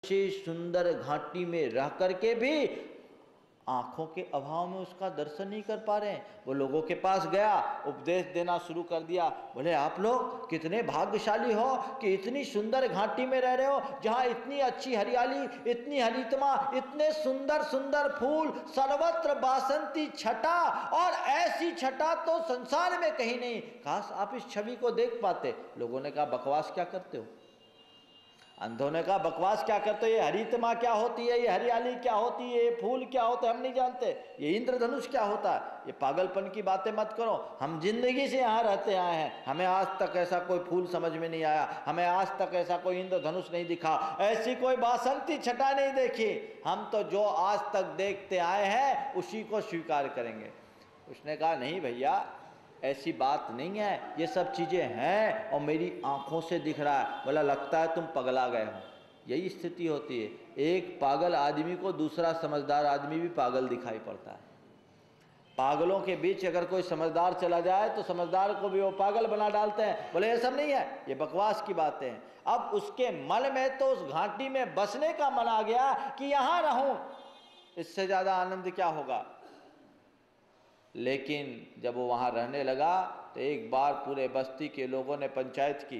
अच्छी सुंदर घाटी में रह करके भी आंखों के अभाव में उसका दर्शन नहीं कर पा रहे हैं। वो लोगों के पास गया, उपदेश देना शुरू कर दिया। बोले आप लोग कितने भाग्यशाली हो कि इतनी सुंदर घाटी में रह रहे हो, जहाँ इतनी अच्छी हरियाली, इतनी हरितमा, इतने सुंदर सुंदर फूल, सर्वत्र बासंती छटा, और ऐसी छटा तो संसार में कहीं नहीं। काश आप इस छवि को देख पाते। लोगों ने कहा बकवास क्या करते हो, अंधों ने कहा बकवास क्या करते हो, ये हरितमा क्या होती है, ये हरियाली क्या होती है, ये फूल क्या होते हैं हम नहीं जानते, ये इंद्रधनुष क्या होता है, ये पागलपन की बातें मत करो। हम जिंदगी से यहाँ रहते आए हैं, हमें आज तक ऐसा कोई फूल समझ में नहीं आया, हमें आज तक ऐसा कोई इंद्रधनुष नहीं दिखा, ऐसी कोई बासंती छटा नहीं देखी। हम तो जो आज तक देखते आए हैं उसी को स्वीकार करेंगे। उसने कहा नहीं भैया, ऐसी बात नहीं है, ये सब चीज़ें हैं और मेरी आंखों से दिख रहा है। बोला लगता है तुम पगला गए हो। यही स्थिति होती है, एक पागल आदमी को दूसरा समझदार आदमी भी पागल दिखाई पड़ता है। पागलों के बीच अगर कोई समझदार चला जाए तो समझदार को भी वो पागल बना डालते हैं। बोले ये सब नहीं है, ये बकवास की बातें हैं। अब उसके मन में तो उस घाटी में बसने का मन आ गया कि यहाँ रहूं, इससे ज़्यादा आनंद क्या होगा। लेकिन जब वो वहाँ रहने लगा तो एक बार पूरे बस्ती के लोगों ने पंचायत की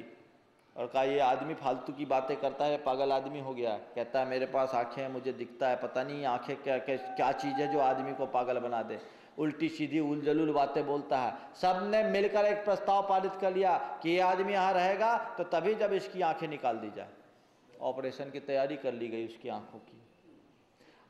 और कहा ये आदमी फालतू की बातें करता है, पागल आदमी हो गया। कहता है मेरे पास आंखें हैं, मुझे दिखता है, पता नहीं आंखें क्या चीज़ है जो आदमी को पागल बना दे। उल्टी सीधी उलझलुल बातें बोलता है। सब ने मिलकर एक प्रस्ताव पारित कर लिया कि ये आदमी यहाँ रहेगा तो तभी जब इसकी आंखें निकाल दी जाए। ऑपरेशन की तैयारी कर ली गई उसकी आंखों की।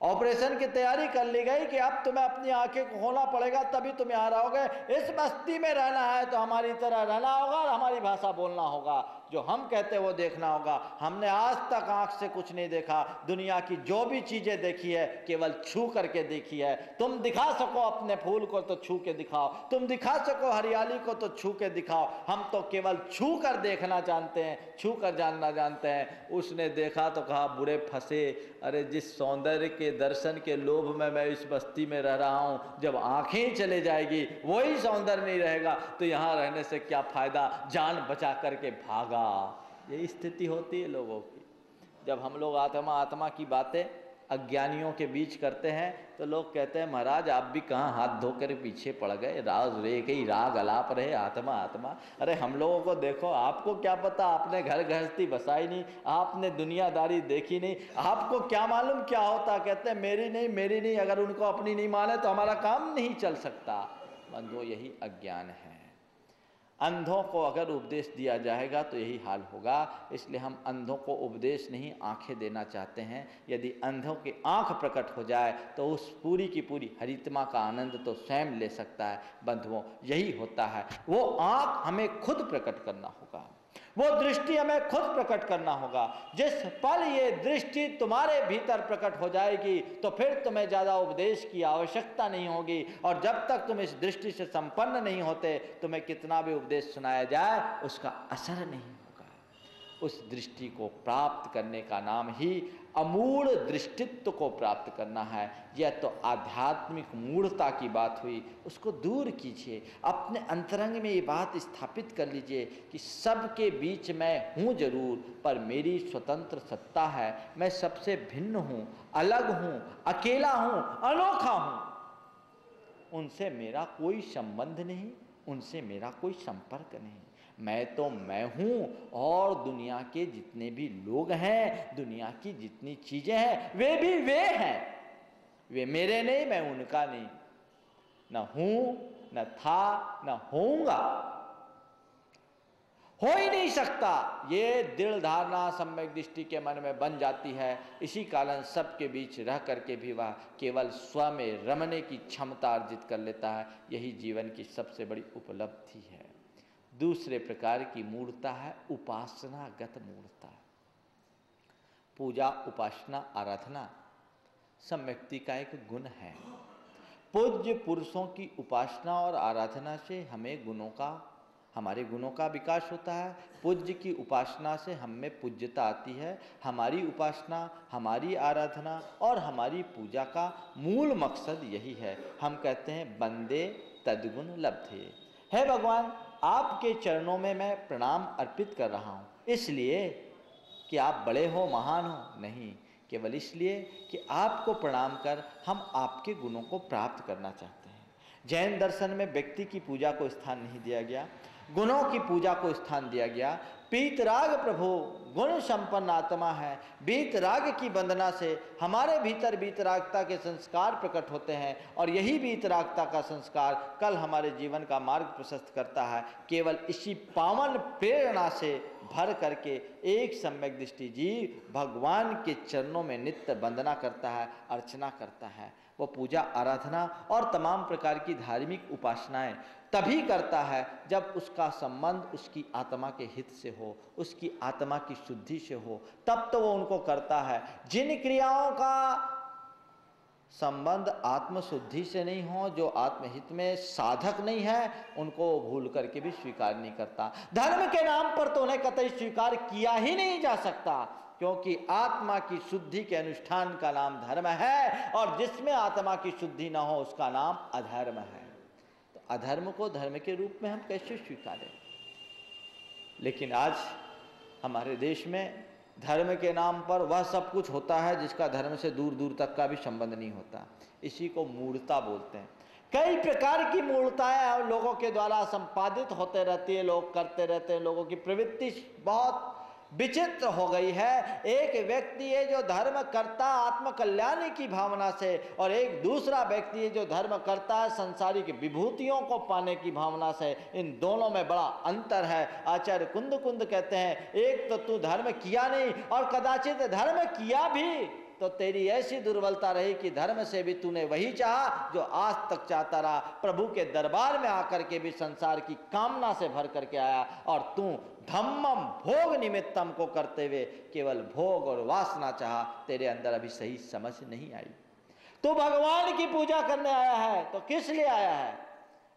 ऑपरेशन की तैयारी कर ली गई कि अब तुम्हें अपनी आंखें को खोलना पड़ेगा तभी तुम यहाँ रहोगे। इस बस्ती में रहना है तो हमारी तरह रहना होगा और हमारी भाषा बोलना होगा, जो हम कहते हैं वो देखना होगा। हमने आज तक आंख से कुछ नहीं देखा, दुनिया की जो भी चीजें देखी है केवल छू करके देखी है। तुम दिखा सको अपने फूल को तो छू के दिखाओ, तुम दिखा सको हरियाली को तो छू के दिखाओ, हम तो केवल छू कर देखना जानते हैं, छू कर जानना जानते हैं। उसने देखा तो कहा बुरे फंसे, अरे जिस सौंदर्य के दर्शन के लोभ में मैं इस बस्ती में रह रहा हूँ, जब आंखें चले जाएगी वही सौंदर्य नहीं रहेगा तो यहाँ रहने से क्या फायदा, जान बचा करके भागा। यही स्थिति होती है लोगों की। जब हम लोग आत्मा की बातें अज्ञानियों के बीच करते हैं तो लोग कहते हैं महाराज आप भी कहाँ हाथ धोकर पीछे पड़ गए, राज रे कई राग अलाप रहे आत्मा आत्मा। अरे हम लोगों को देखो, आपको क्या पता, आपने घर गृहस्थी बसाई नहीं, आपने दुनियादारी देखी नहीं, आपको क्या मालूम क्या होता। कहते हैं मेरी नहीं मेरी नहीं, अगर उनको अपनी नहीं माने तो हमारा काम नहीं चल सकता। बंधुओं यही अज्ञान है। अंधों को अगर उपदेश दिया जाएगा तो यही हाल होगा। इसलिए हम अंधों को उपदेश नहीं आंखें देना चाहते हैं। यदि अंधों की आंख प्रकट हो जाए तो उस पूरी की पूरी हरितमा का आनंद तो स्वयं ले सकता है। बंधुओं यही होता है, वो आंख हमें खुद प्रकट करना होगा, वो दृष्टि हमें खुद प्रकट करना होगा। जिस पल ये दृष्टि तुम्हारे भीतर प्रकट हो जाएगी तो फिर तुम्हें ज़्यादा उपदेश की आवश्यकता नहीं होगी। और जब तक तुम इस दृष्टि से संपन्न नहीं होते, तुम्हें कितना भी उपदेश सुनाया जाए उसका असर नहीं होगा। उस दृष्टि को प्राप्त करने का नाम ही अमूढ़ दृष्टित्व को प्राप्त करना है। यह तो आध्यात्मिक मूढ़ता की बात हुई, उसको दूर कीजिए। अपने अंतरंग में ये बात स्थापित कर लीजिए कि सबके बीच मैं हूँ जरूर, पर मेरी स्वतंत्र सत्ता है, मैं सबसे भिन्न हूँ, अलग हूँ, अकेला हूँ, अनोखा हूँ। उनसे मेरा कोई संबंध नहीं, उनसे मेरा कोई संपर्क नहीं। मैं तो मैं हूँ और दुनिया के जितने भी लोग हैं, दुनिया की जितनी चीज़ें हैं वे भी वे हैं। वे मेरे नहीं, मैं उनका नहीं, न हूँ न था न होऊंगा, हो ही नहीं सकता। ये दृढ़ धारणा सम्यक दृष्टि के मन में बन जाती है। इसी कारण सबके बीच रह करके भी वह केवल स्व में रमने की क्षमता अर्जित कर लेता है। यही जीवन की सबसे बड़ी उपलब्धि है। दूसरे प्रकार की मूढ़ता है उपासनागत मूढ़ता। पूजा उपासना आराधना सब व्यक्ति का एक गुण है। पूज्य पुरुषों की उपासना और आराधना से हमारे गुणों का विकास होता है। पूज्य की उपासना से हम में पूज्यता आती है। हमारी उपासना, हमारी आराधना और हमारी पूजा का मूल मकसद यही है। हम कहते हैं बंदे तद्गुण लब्धे। है भगवान, आपके चरणों में मैं प्रणाम अर्पित कर रहा हूँ इसलिए कि आप बड़े हो, महान हो, नहीं, केवल इसलिए कि आपको प्रणाम कर हम आपके गुणों को प्राप्त करना चाहते हैं। जैन दर्शन में व्यक्ति की पूजा को स्थान नहीं दिया गया, गुणों की पूजा को स्थान दिया गया। पीतराग प्रभु गुण संपन्न आत्मा है। बीतराग की वंदना से हमारे भीतर बीतरागता के संस्कार प्रकट होते हैं और यही बीतरागता का संस्कार कल हमारे जीवन का मार्ग प्रशस्त करता है। केवल इसी पावन प्रेरणा से भर करके एक सम्यक दृष्टि जीव भगवान के चरणों में नित्य वंदना करता है, अर्चना करता है। वो पूजा आराधना और तमाम प्रकार की धार्मिक उपासनाएं तभी करता है जब उसका संबंध उसकी आत्मा के हित से हो, उसकी आत्मा की शुद्धि से हो, तब तो वो उनको करता है। जिन क्रियाओं का संबंध आत्मशुद्धि से नहीं हो, जो आत्महित में साधक नहीं है, उनको भूल करके भी स्वीकार नहीं करता। धर्म के नाम पर तो उन्हें कतई स्वीकार किया ही नहीं जा सकता, क्योंकि आत्मा की शुद्धि के अनुष्ठान का नाम धर्म है और जिसमें आत्मा की शुद्धि ना हो उसका नाम अधर्म है। तो अधर्म को धर्म के रूप में हम कैसे स्वीकारें? लेकिन आज हमारे देश में धर्म के नाम पर वह सब कुछ होता है जिसका धर्म से दूर दूर तक का भी संबंध नहीं होता। इसी को मूढ़ता बोलते हैं। कई प्रकार की मूढ़ताएं लोगों के द्वारा संपादित होते रहती है, लोग करते रहते हैं। लोगों की प्रवृत्ति बहुत विचित्र हो गई है। एक व्यक्ति है जो धर्म करता आत्म कल्याण की भावना से, और एक दूसरा व्यक्ति है जो धर्म करता है संसारिक विभूतियों को पाने की भावना से। इन दोनों में बड़ा अंतर है। आचार्य कुंद कुंद कहते हैं, एक तो तू धर्म किया नहीं और कदाचित धर्म किया भी तो तेरी ऐसी दुर्बलता रही कि धर्म से भी तूने वही चाहा जो आज तक चाहता रहा। प्रभु के दरबार में आकर के भी संसार की कामना से भर करके आया और तू धम्मम भोग निमित्तम को करते हुए केवल भोग और वासना चाहा। तेरे अंदर अभी सही समझ नहीं आई। तू भगवान की पूजा करने आया है तो किस लिए आया है?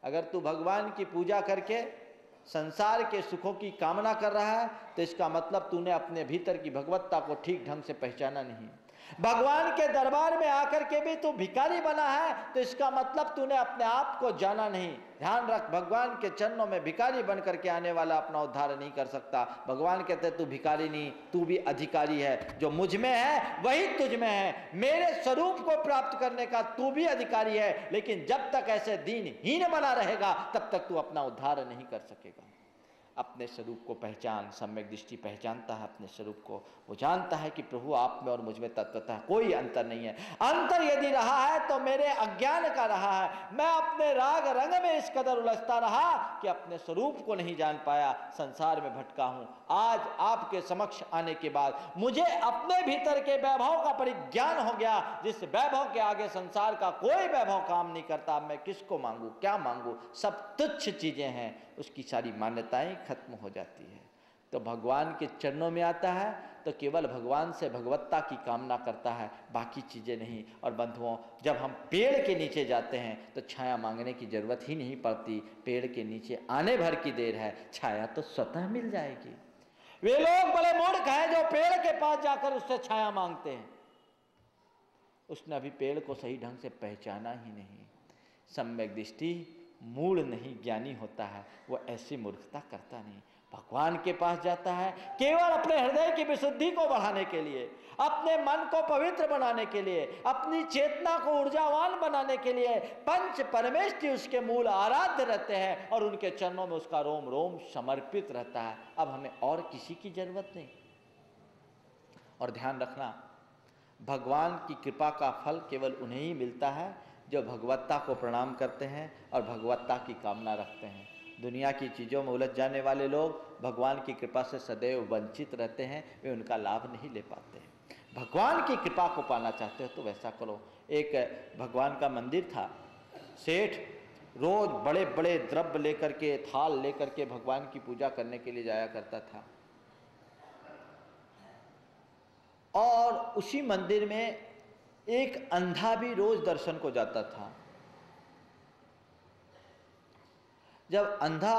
अगर तू भगवान की पूजा करके संसार के सुखों की कामना कर रहा है तो इसका मतलब तूने अपने भीतर की भगवत्ता को ठीक ढंग से पहचाना नहीं। भगवान के दरबार में आकर के भी तू भिखारी बना है तो इसका मतलब तूने अपने आप को जाना नहीं। ध्यान रख, भगवान के चरणों में भिखारी बन करके आने वाला अपना उद्धार नहीं कर सकता। भगवान कहते हैं तू भिखारी नहीं, तू भी अधिकारी है। जो मुझ में है वही तुझ में है। मेरे स्वरूप को प्राप्त करने का तू भी अधिकारी है, लेकिन जब तक ऐसे दीनहीन बना रहेगा तब तक तू अपना उद्धार नहीं कर सकेगा। अपने स्वरूप को पहचान। सम्यक दृष्टि पहचानता है अपने स्वरूप को। वो जानता है कि प्रभु आप में और मुझ में तत्वतः कोई अंतर नहीं है। अंतर यदि रहा है तो मेरे अज्ञान का रहा है। मैं अपने राग रंग में इस कदर उलझता रहा कि अपने स्वरूप को नहीं जान पाया, संसार में भटका हूं। आज आपके समक्ष आने के बाद मुझे अपने भीतर के वैभव का परिज्ञान हो गया। जिस वैभव के आगे संसार का कोई वैभव काम नहीं करता। मैं किसको मांगू, क्या मांगू, सब तुच्छ चीजें हैं। उसकी सारी मान्यताएं खत्म हो जाती है। तो भगवान के चरणों में आता है तो केवल भगवान से भगवत्ता की कामना करता है, बाकी चीजें नहीं। और बंधुओं, जब हम पेड़ के नीचे जाते हैं तो छाया मांगने की जरूरत ही नहीं पड़ती। पेड़ के नीचे आने भर की देर है, छाया तो स्वतः मिल जाएगी। वे लोग बड़े मूर्ख हैं जो पेड़ के पास जाकर उससे छाया मांगते हैं। उसने अभी पेड़ को सही ढंग से पहचाना ही नहीं। सम्यक दृष्टि मूल नहीं, ज्ञानी होता है। वो ऐसी मूर्खता करता नहीं। भगवान के पास जाता है केवल अपने हृदय की विशुद्धि को बढ़ाने के लिए, अपने मन को पवित्र बनाने के लिए, अपनी चेतना को ऊर्जावान बनाने के लिए। पंच परमेष्टि उसके मूल आराध्य रहते हैं और उनके चरणों में उसका रोम रोम समर्पित रहता है। अब हमें और किसी की जरूरत नहीं। और ध्यान रखना, भगवान की कृपा का फल केवल उन्हें ही मिलता है जो भगवत्ता को प्रणाम करते हैं और भगवत्ता की कामना रखते हैं। दुनिया की चीज़ों में उलझ जाने वाले लोग भगवान की कृपा से सदैव वंचित रहते हैं, वे उनका लाभ नहीं ले पाते हैं। भगवान की कृपा को पाना चाहते हो तो वैसा करो। एक भगवान का मंदिर था। सेठ रोज बड़े बड़े द्रव्य लेकर के, थाल लेकर के भगवान की पूजा करने के लिए जाया करता था। और उसी मंदिर में एक अंधा भी रोज दर्शन को जाता था। जब अंधा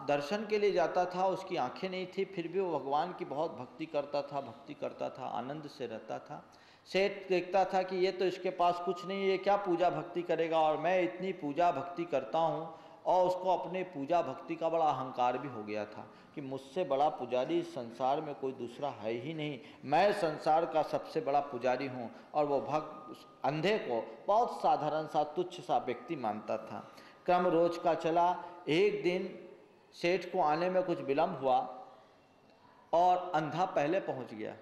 दर्शन के लिए जाता था, उसकी आंखें नहीं थी, फिर भी वो भगवान की बहुत भक्ति करता था, आनंद से रहता था। सेठ देखता था कि ये तो इसके पास कुछ नहीं, ये क्या पूजा भक्ति करेगा, और मैं इतनी पूजा भक्ति करता हूँ और उसको अपने पूजा भक्ति का बड़ा अहंकार भी हो गया था कि मुझसे बड़ा पुजारी इस संसार में कोई दूसरा है ही नहीं, मैं संसार का सबसे बड़ा पुजारी हूँ। और वो भक्त अंधे को बहुत साधारण सा तुच्छ सा व्यक्ति मानता था। क्रम रोज का चला। एक दिन सेठ को आने में कुछ विलंब हुआ और अंधा पहले पहुंच गया।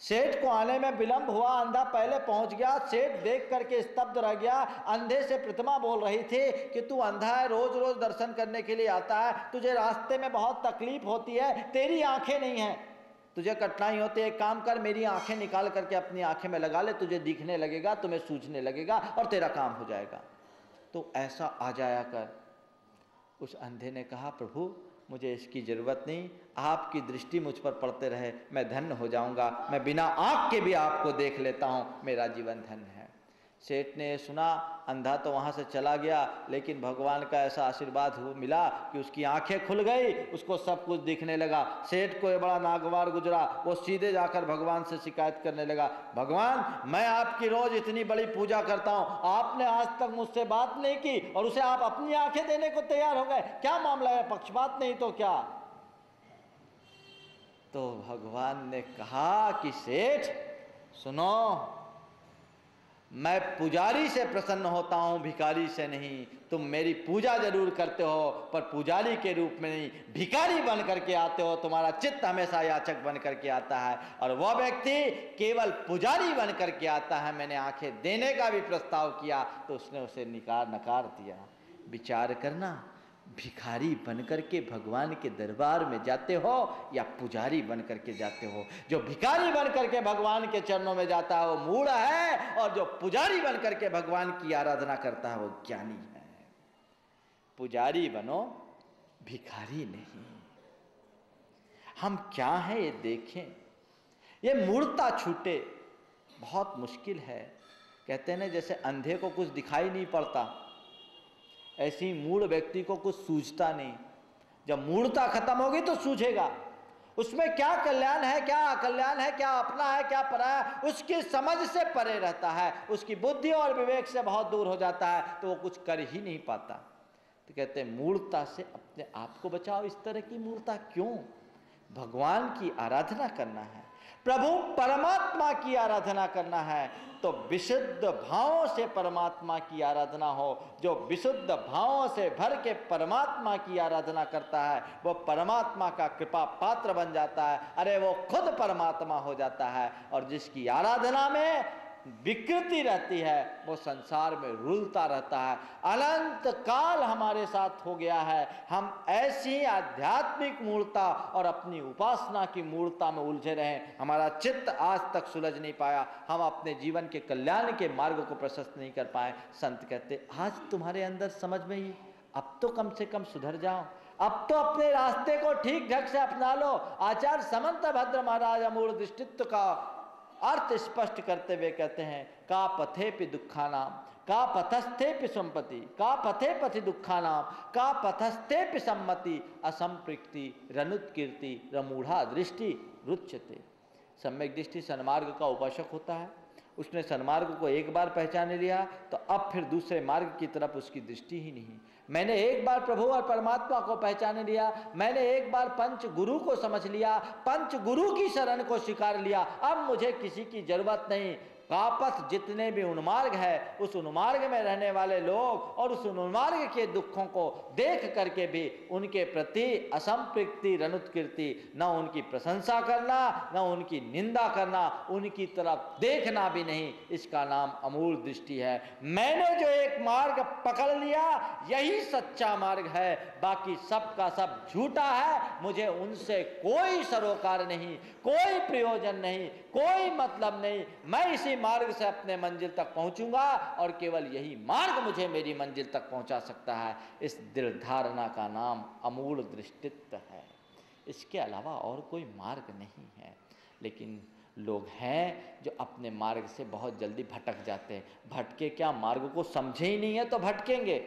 सेठ को आने में विलंब हुआ, अंधा पहले पहुंच गया। सेठ देख करके स्तब्ध रह गया। अंधे से प्रतिमा बोल रही थी कि तू अंधा है, रोज रोज दर्शन करने के लिए आता है, तुझे रास्ते में बहुत तकलीफ होती है, तेरी आंखें नहीं हैं, तुझे कठिनाई होती है, एक काम कर, मेरी आंखें निकाल करके अपनी आंखें में लगा ले, तुझे दिखने लगेगा, तुम्हें सूझने लगेगा और तेरा काम हो जाएगा। तो ऐसा आ जाया कर। उस अंधे ने कहा, प्रभु मुझे इसकी ज़रूरत नहीं, आपकी दृष्टि मुझ पर पड़ते रहे, मैं धन्य हो जाऊंगा, मैं बिना आँख के भी आपको देख लेता हूँ, मेरा जीवन धन्य है। सेठ ने सुना, अंधा तो वहाँ से चला गया, लेकिन भगवान का ऐसा आशीर्वाद मिला कि उसकी आंखें खुल गई, उसको सब कुछ दिखने लगा। सेठ को ये बड़ा नागवार गुजरा, वो सीधे जाकर भगवान से शिकायत करने लगा, भगवान मैं आपकी रोज इतनी बड़ी पूजा करता हूँ, आपने आज तक मुझसे बात नहीं की और उसे आप अपनी आंखें देने को तैयार हो गए, क्या मामला है, पक्षपात नहीं तो क्या? तो भगवान ने कहा कि सेठ सुनो, मैं पुजारी से प्रसन्न होता हूँ, भिखारी से नहीं। तुम मेरी पूजा जरूर करते हो पर पुजारी के रूप में नहीं, भिखारी बन करके आते हो, तुम्हारा चित्त हमेशा याचक बन करके आता है, और वह व्यक्ति केवल पुजारी बन करके आता है। मैंने आंखें देने का भी प्रस्ताव किया तो उसने उसे नकार दिया। विचार करना, भिखारी बनकर के भगवान के दरबार में जाते हो या पुजारी बनकर के जाते हो? जो भिखारी बनकर के भगवान के चरणों में जाता है वो मूढ़ है, और जो पुजारी बनकर के भगवान की आराधना करता है वो ज्ञानी है। पुजारी बनो, भिखारी नहीं। हम क्या हैं ये देखें, ये मूढ़ता छूटे बहुत मुश्किल है। कहते हैं ना, जैसे अंधे को कुछ दिखाई नहीं पड़ता, ऐसी मूढ़ व्यक्ति को कुछ सूझता नहीं। जब मूढ़ता खत्म होगी तो सूझेगा उसमें क्या कल्याण है, क्या अकल्याण है, क्या अपना है, क्या पराया है, उसकी समझ से परे रहता है, उसकी बुद्धि और विवेक से बहुत दूर हो जाता है, तो वो कुछ कर ही नहीं पाता। तो कहते हैं मूढ़ता से अपने आप को बचाओ। इस तरह की मूढ़ता क्यों? भगवान की आराधना करना है, प्रभु परमात्मा की आराधना करना है, तो विशुद्ध भावों से परमात्मा की आराधना हो। जो विशुद्ध भावों से भर के परमात्मा की आराधना करता है वो परमात्मा का कृपा पात्र बन जाता है, अरे वो खुद परमात्मा हो जाता है। और जिसकी आराधना में विकृति रहती है वो संसार में रुलता रहता है। अनंत काल हमारे साथ हो गया है, हम ऐसी आध्यात्मिक मूर्ता और अपनी उपासना की मूर्ता में उलझे रहे, हमारा चित्त आज तक सुलझ नहीं पाया, हम अपने जीवन के कल्याण के मार्ग को प्रशस्त नहीं कर पाए। संत कहते आज तुम्हारे अंदर समझ में ही, अब तो कम से कम सुधर जाओ, अब तो अपने रास्ते को ठीक ढंग से अपना लो। आचार्य समंत भद्र महाराज अमूढ़ दृष्टित्व का अर्थ स्पष्ट करते हुए कहते हैं, का पथे पि दुखानाम, का पथस्थे पि संपत्ति, का पथे पथि दुखानाम, का पथस्थे पि सम्मति, असंपृक्ति रनुत्कीर्ति रमूढ़ा दृष्टि रुच्यते। सम्यक दृष्टि सन्मार्ग का उपासक होता है, उसने सन्मार्ग को एक बार पहचान लिया तो अब फिर दूसरे मार्ग की तरफ उसकी दृष्टि ही नहीं। मैंने एक बार प्रभु और परमात्मा को पहचान लिया, मैंने एक बार पंच गुरु को समझ लिया, पंच गुरु की शरण को स्वीकार लिया, अब मुझे किसी की जरूरत नहीं। वापस जितने भी उन्मार्ग है, उस उन्मार्ग में रहने वाले लोग और उस उन्मार्ग के दुखों को देख करके भी उनके प्रति असंपृक्ति रनुत्कीर्ति, न उनकी प्रशंसा करना न उनकी निंदा करना, उनकी तरफ देखना भी नहीं, इसका नाम अमूल दृष्टि है। मैंने जो एक मार्ग पकड़ लिया यही सच्चा मार्ग है, बाकी सब का सब झूठा है, मुझे उनसे कोई सरोकार नहीं, कोई प्रयोजन नहीं, कोई मतलब नहीं। मैं इसी मार्ग से अपने मंजिल तक पहुंचूंगा और केवल यही मार्ग मुझे मेरी मंजिल तक पहुंचा सकता है। इस दृढ़ धारणा का नाम अमूढ़ दृष्टित्व है, इसके अलावा और कोई मार्ग नहीं है। लेकिन लोग हैं जो अपने मार्ग से बहुत जल्दी भटक जाते हैं। भटके क्या, मार्ग को समझे ही नहीं है तो भटकेंगे।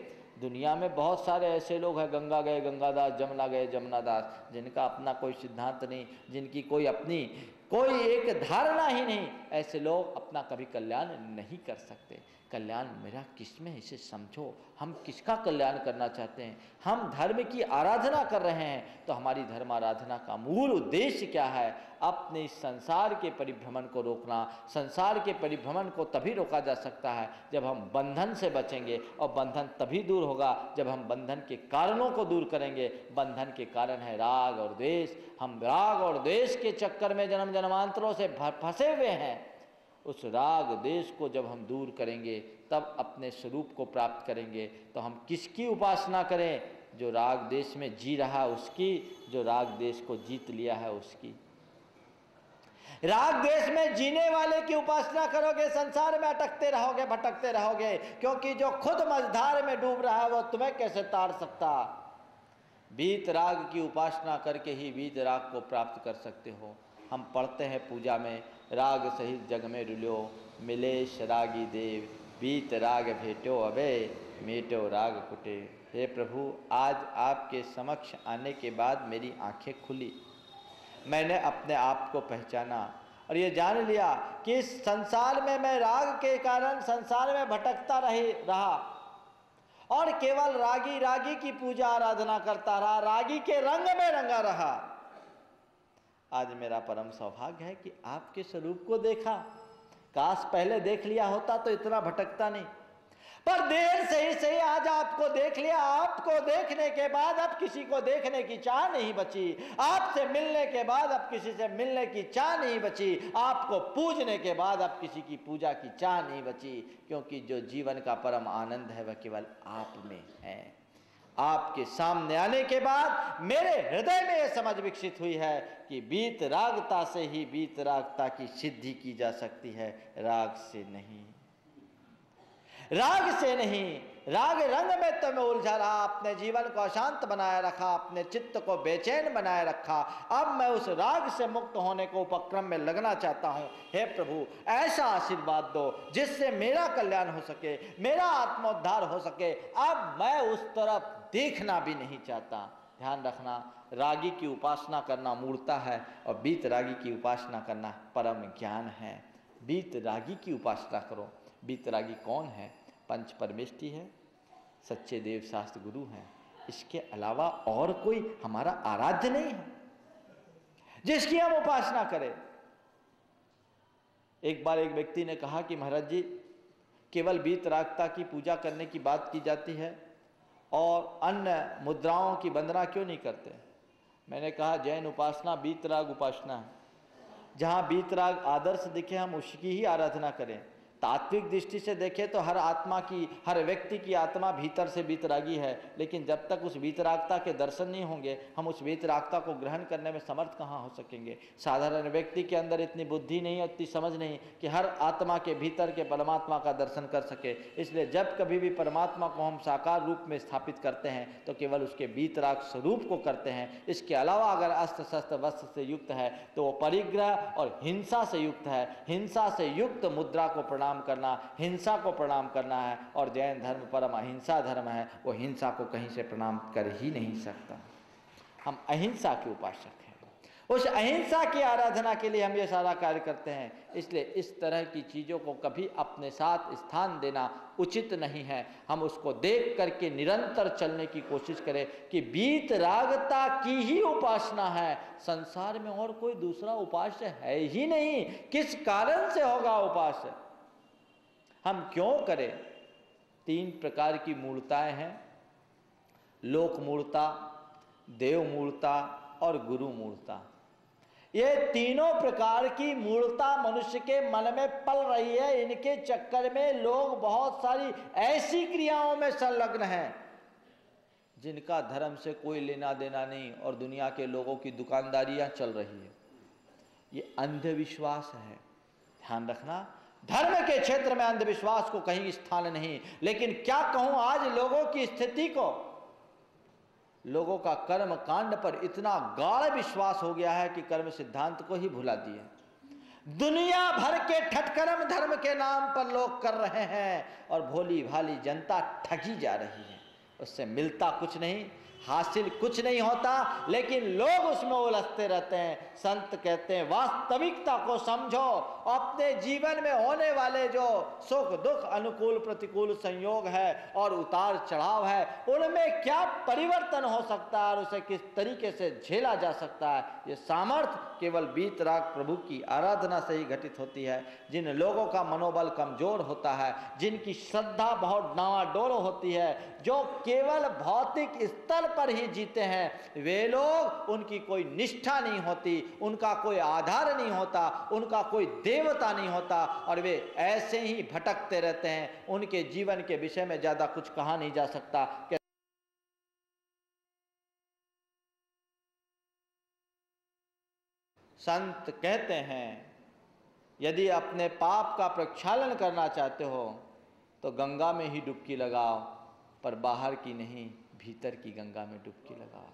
दुनिया में बहुत सारे ऐसे लोग हैं, गंगा गए गंगादास, जमुना गए जमुनादास, जिनका अपना कोई सिद्धांत नहीं, जिनकी कोई अपनी कोई एक धारणा ही नहीं, ऐसे लोग अपना कभी कल्याण नहीं कर सकते। कल्याण मेरा किस में, इसे समझो। हम किसका कल्याण करना चाहते हैं? हम धर्म की आराधना कर रहे हैं, तो हमारी धर्म आराधना का मूल उद्देश्य क्या है? अपने इस संसार के परिभ्रमण को रोकना। संसार के परिभ्रमण को तभी रोका जा सकता है जब हम बंधन से बचेंगे, और बंधन तभी दूर होगा जब हम बंधन के कारणों को दूर करेंगे। बंधन के कारण है राग और द्वेष। हम राग और द्वेष के चक्कर में जन्म जन्मांतरों से फंसे हुए हैं। उस राग देश को जब हम दूर करेंगे तब अपने स्वरूप को प्राप्त करेंगे। तो हम किसकी उपासना करें? जो राग देश में जी रहा उसकी, जो राग देश को जीत लिया है उसकी। राग देश में जीने वाले की उपासना करोगे, संसार में अटकते रहोगे, भटकते रहोगे, क्योंकि जो खुद मझधार में डूब रहा है वो तुम्हें कैसे तार सकता? वीत राग की उपासना करके ही वीत राग को प्राप्त कर सकते हो। हम पढ़ते हैं पूजा में, राग सहित जग में रुल्यो, मिलेश रागी देव, बीत राग भेटो अबे, मेटो राग कुटे। हे प्रभु, आज आपके समक्ष आने के बाद मेरी आंखें खुली। मैंने अपने आप को पहचाना और ये जान लिया कि इस संसार में मैं राग के कारण संसार में भटकता रहा और केवल रागी रागी की पूजा आराधना करता रहा, रागी के रंग में रंगा रहा। आज मेरा परम सौभाग्य है कि आपके स्वरूप को देखा। काश पहले देख लिया होता तो इतना भटकता नहीं, पर देर से ही सही आज आपको देख लिया। आपको देखने के बाद अब किसी को देखने की चाह नहीं बची। आपसे मिलने के बाद अब किसी से मिलने की चाह नहीं बची। आपको पूजने के बाद अब किसी की पूजा की चाह नहीं बची, क्योंकि जो जीवन का परम आनंद है वह केवल आप में है। आपके सामने आने के बाद मेरे हृदय में यह समझ विकसित हुई है कि बीत रागता से ही बीत रागता की सिद्धि की जा सकती है, राग से नहीं। राग से नहीं, राग रंग में तो मैं उलझा रहा, अपने जीवन को अशांत बनाए रखा, अपने चित्त को बेचैन बनाए रखा। अब मैं उस राग से मुक्त होने को उपक्रम में लगना चाहता हूँ। हे प्रभु, ऐसा आशीर्वाद दो जिससे मेरा कल्याण हो सके, मेरा आत्मोद्धार हो सके। अब मैं उस तरफ देखना भी नहीं चाहता। ध्यान रखना, रागी की उपासना करना मूर्ता है और बीत रागी की उपासना करना परम ज्ञान है। बीत रागी की उपासना करो। बीत रागी कौन है? पंच परमेष्टि है, सच्चे देव शास्त्र गुरु हैं। इसके अलावा और कोई हमारा आराध्य नहीं है जिसकी हम उपासना करें। एक बार एक व्यक्ति ने कहा कि महाराज जी, केवल बीत रागता की पूजा करने की बात की जाती है और अन्य मुद्राओं की वंदना क्यों नहीं करते? मैंने कहा, जैन उपासना बीत राग उपासना है। जहाँ बीत राग आदर्श दिखे हम उसकी ही आराधना करें। तात्विक दृष्टि से देखें तो हर आत्मा की, हर व्यक्ति की आत्मा भीतर से बीतरागी है, लेकिन जब तक उस बीतरागता के दर्शन नहीं होंगे हम उस बीतरागता को ग्रहण करने में समर्थ कहाँ हो सकेंगे। साधारण व्यक्ति के अंदर इतनी बुद्धि नहीं, इतनी समझ नहीं कि हर आत्मा के भीतर के परमात्मा का दर्शन कर सके। इसलिए जब कभी भी परमात्मा को हम साकार रूप में स्थापित करते हैं तो केवल उसके बीतराग स्वरूप को करते हैं। इसके अलावा अगर अस्त्र शस्त्र वस्त्र से युक्त है तो वो परिग्रह और हिंसा से युक्त है। हिंसा से युक्त मुद्रा को प्रणाम करना, हिंसा को प्रणाम करना है। और जैन धर्म परम अहिंसा धर्म है, वो हिंसा को कहीं से प्रणाम कर ही नहीं सकता। हम अहिंसा के उपासक हैं। उस अहिंसा की आराधना के लिए हम ये सारा कार्य करते हैं। इसलिए इस तरह की चीज़ों को कभी अपने साथ स्थान देना उचित नहीं है। हम उसको देख करके निरंतर चलने की कोशिश करें कि बीत रागता की ही उपासना है, संसार में और कोई दूसरा उपास्य है ही नहीं। किस कारण से होगा उपास्य? हम क्यों करें? 3 प्रकार की मूर्ताएं हैं, लोक मूर्ता, देव मूर्ता और गुरु मूर्ता। ये तीनों प्रकार की मूर्ता मनुष्य के मन में पल रही है। इनके चक्कर में लोग बहुत सारी ऐसी क्रियाओं में संलग्न हैं जिनका धर्म से कोई लेना देना नहीं और दुनिया के लोगों की दुकानदारियां चल रही है। ये अंधविश्वास है। ध्यान रखना, धर्म के क्षेत्र में अंधविश्वास को कहीं स्थान नहीं। लेकिन क्या कहूं, आज लोगों की स्थिति को, लोगों का कर्म कांड पर इतना गाढ़ विश्वास हो गया है कि कर्म सिद्धांत को ही भुला दिया। दुनिया भर के ठटकर्म धर्म के नाम पर लोग कर रहे हैं और भोली भाली जनता ठगी जा रही है। उससे मिलता कुछ नहीं। हासिल कुछ नहीं होता, लेकिन लोग उसमें उलझते रहते हैं। संत कहते हैं वास्तविकता को समझो, अपने जीवन में होने वाले जो सुख दुख अनुकूल प्रतिकूल संयोग है और उतार चढ़ाव है, उनमें क्या परिवर्तन हो सकता है और उसे किस तरीके से झेला जा सकता है, ये सामर्थ्य केवल वीतराग प्रभु की आराधना से ही घटित होती है। जिन लोगों का मनोबल कमजोर होता है, जिनकी श्रद्धा बहुत डावाडोल होती है, जो केवल भौतिक स्तर पर ही जीते हैं, वे लोग, उनकी कोई निष्ठा नहीं होती, उनका कोई आधार नहीं होता, उनका कोई देवता नहीं होता और वे ऐसे ही भटकते रहते हैं। उनके जीवन के विषय में ज्यादा कुछ कहा नहीं जा सकता। संत कहते हैं यदि अपने पाप का प्रक्षालन करना चाहते हो तो गंगा में ही डुबकी लगाओ, पर बाहर की नहीं, भीतर की गंगा में डुबकी लगाओ।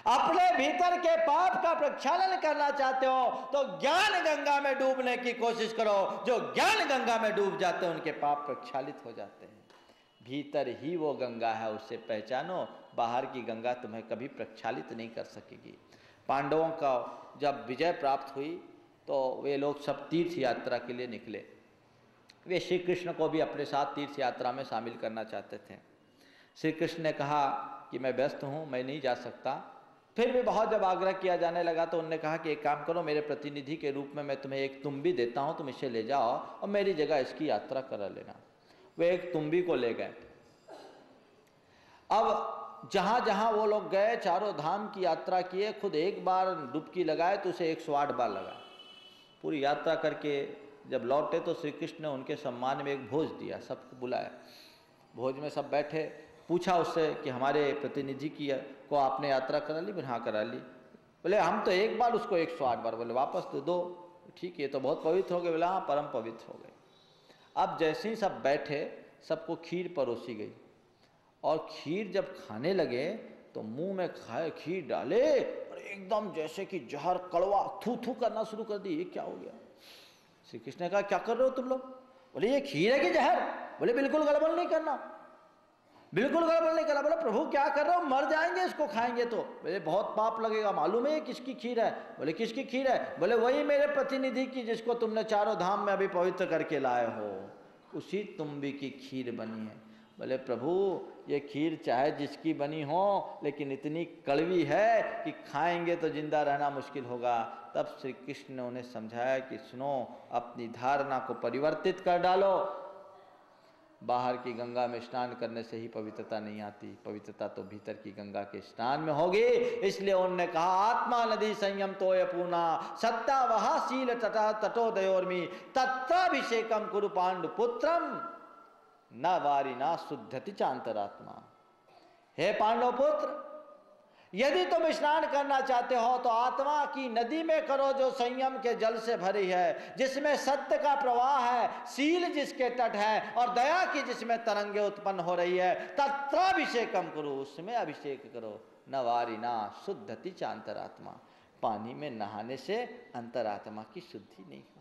अपने भीतर के पाप का प्रक्षालन करना चाहते हो तो ज्ञान गंगा में डूबने की कोशिश करो। जो ज्ञान गंगा में डूब जाते हैं उनके पाप प्रक्षालित हो जाते हैं। भीतर ही वो गंगा है, उससे पहचानो। बाहर की गंगा तुम्हें कभी प्रक्षालित नहीं कर सकेगी। पांडवों का जब विजय प्राप्त हुई तो वे लोग सब तीर्थ यात्रा के लिए निकले। वे श्री कृष्ण को भी अपने साथ तीर्थ यात्रा में शामिल करना चाहते थे। श्री कृष्ण ने कहा कि मैं व्यस्त हूँ, मैं नहीं जा सकता। फिर भी बहुत जब आग्रह किया जाने लगा तो उन्होंने कहा कि एक काम करो, मेरे प्रतिनिधि के रूप में मैं तुम्हें एक तुम्बी देता हूँ, तुम इसे ले जाओ और मेरी जगह इसकी यात्रा करा लेना। वे एक तुम्बी को ले गए। अब जहाँ जहाँ वो लोग गए, चारों धाम की यात्रा किए, खुद एक बार डुबकी लगाए तो उसे 108 बार लगाए। पूरी यात्रा करके जब लौटे तो श्री कृष्ण ने उनके सम्मान में एक भोज दिया, सबको बुलाया। भोज में सब बैठे, पूछा उससे कि हमारे प्रतिनिधि की को आपने यात्रा करा ली? बोले हाँ करा ली। बोले हम तो एक बार उसको 108 बार। बोले वापस तो दो। ठीक है, तो बहुत पवित्र हो गए। बोले हाँ परम पवित्र हो गए। अब जैसे ही सब बैठे, सबको खीर परोसी गई और खीर जब खाने लगे तो मुंह में खाए खीर डाले और एकदम जैसे कि जहर कड़वा थू थू करना शुरू कर दी। ये क्या हो गया? श्री कृष्ण ने कहा क्या कर रहे हो तुम लोग? बोले ये खीर है कि जहर? बोले बिल्कुल गड़बड़ नहीं करना, बिल्कुल गड़बड़ नहीं करना। बोले प्रभु क्या कर रहे हो, मर जाएंगे इसको खाएंगे तो। बोले बहुत पाप लगेगा। मालूम है किसकी खीर है? बोले किसकी खीर है? बोले वही मेरे प्रतिनिधि की, जिसको तुमने चारों धाम में अभी पवित्र करके लाए हो, उसी तुम्बी की खीर बनी है। बोले प्रभु ये खीर चाहे जिसकी बनी हो, लेकिन इतनी कड़वी है कि खाएंगे तो जिंदा रहना मुश्किल होगा। तब श्री कृष्ण ने उन्हें समझाया कि सुनो, अपनी धारणा को परिवर्तित कर डालो। बाहर की गंगा में स्नान करने से ही पवित्रता नहीं आती, पवित्रता तो भीतर की गंगा के स्नान में होगी। इसलिए उन्होंने कहा आत्मा नदी संयम तोय पूर्णा सत्ता वहा शील तटा तटोदयोर्मी तत्राभिषेकम कुरु पांडु पुत्रम न वारी ना शुद्धति चांतरात्मा। हे पांडव पुत्र, यदि तुम स्नान करना चाहते हो तो आत्मा की नदी में करो, जो संयम के जल से भरी है, जिसमें सत्य का प्रवाह है, शील जिसके तट है और दया की जिसमें तरंगे उत्पन्न हो रही है। तत्राभिषेकम करो, उसमें अभिषेक करो। नवारी ना शुद्धति चांतरात्मा। पानी में नहाने से अंतरात्मा की शुद्धि नहीं होती।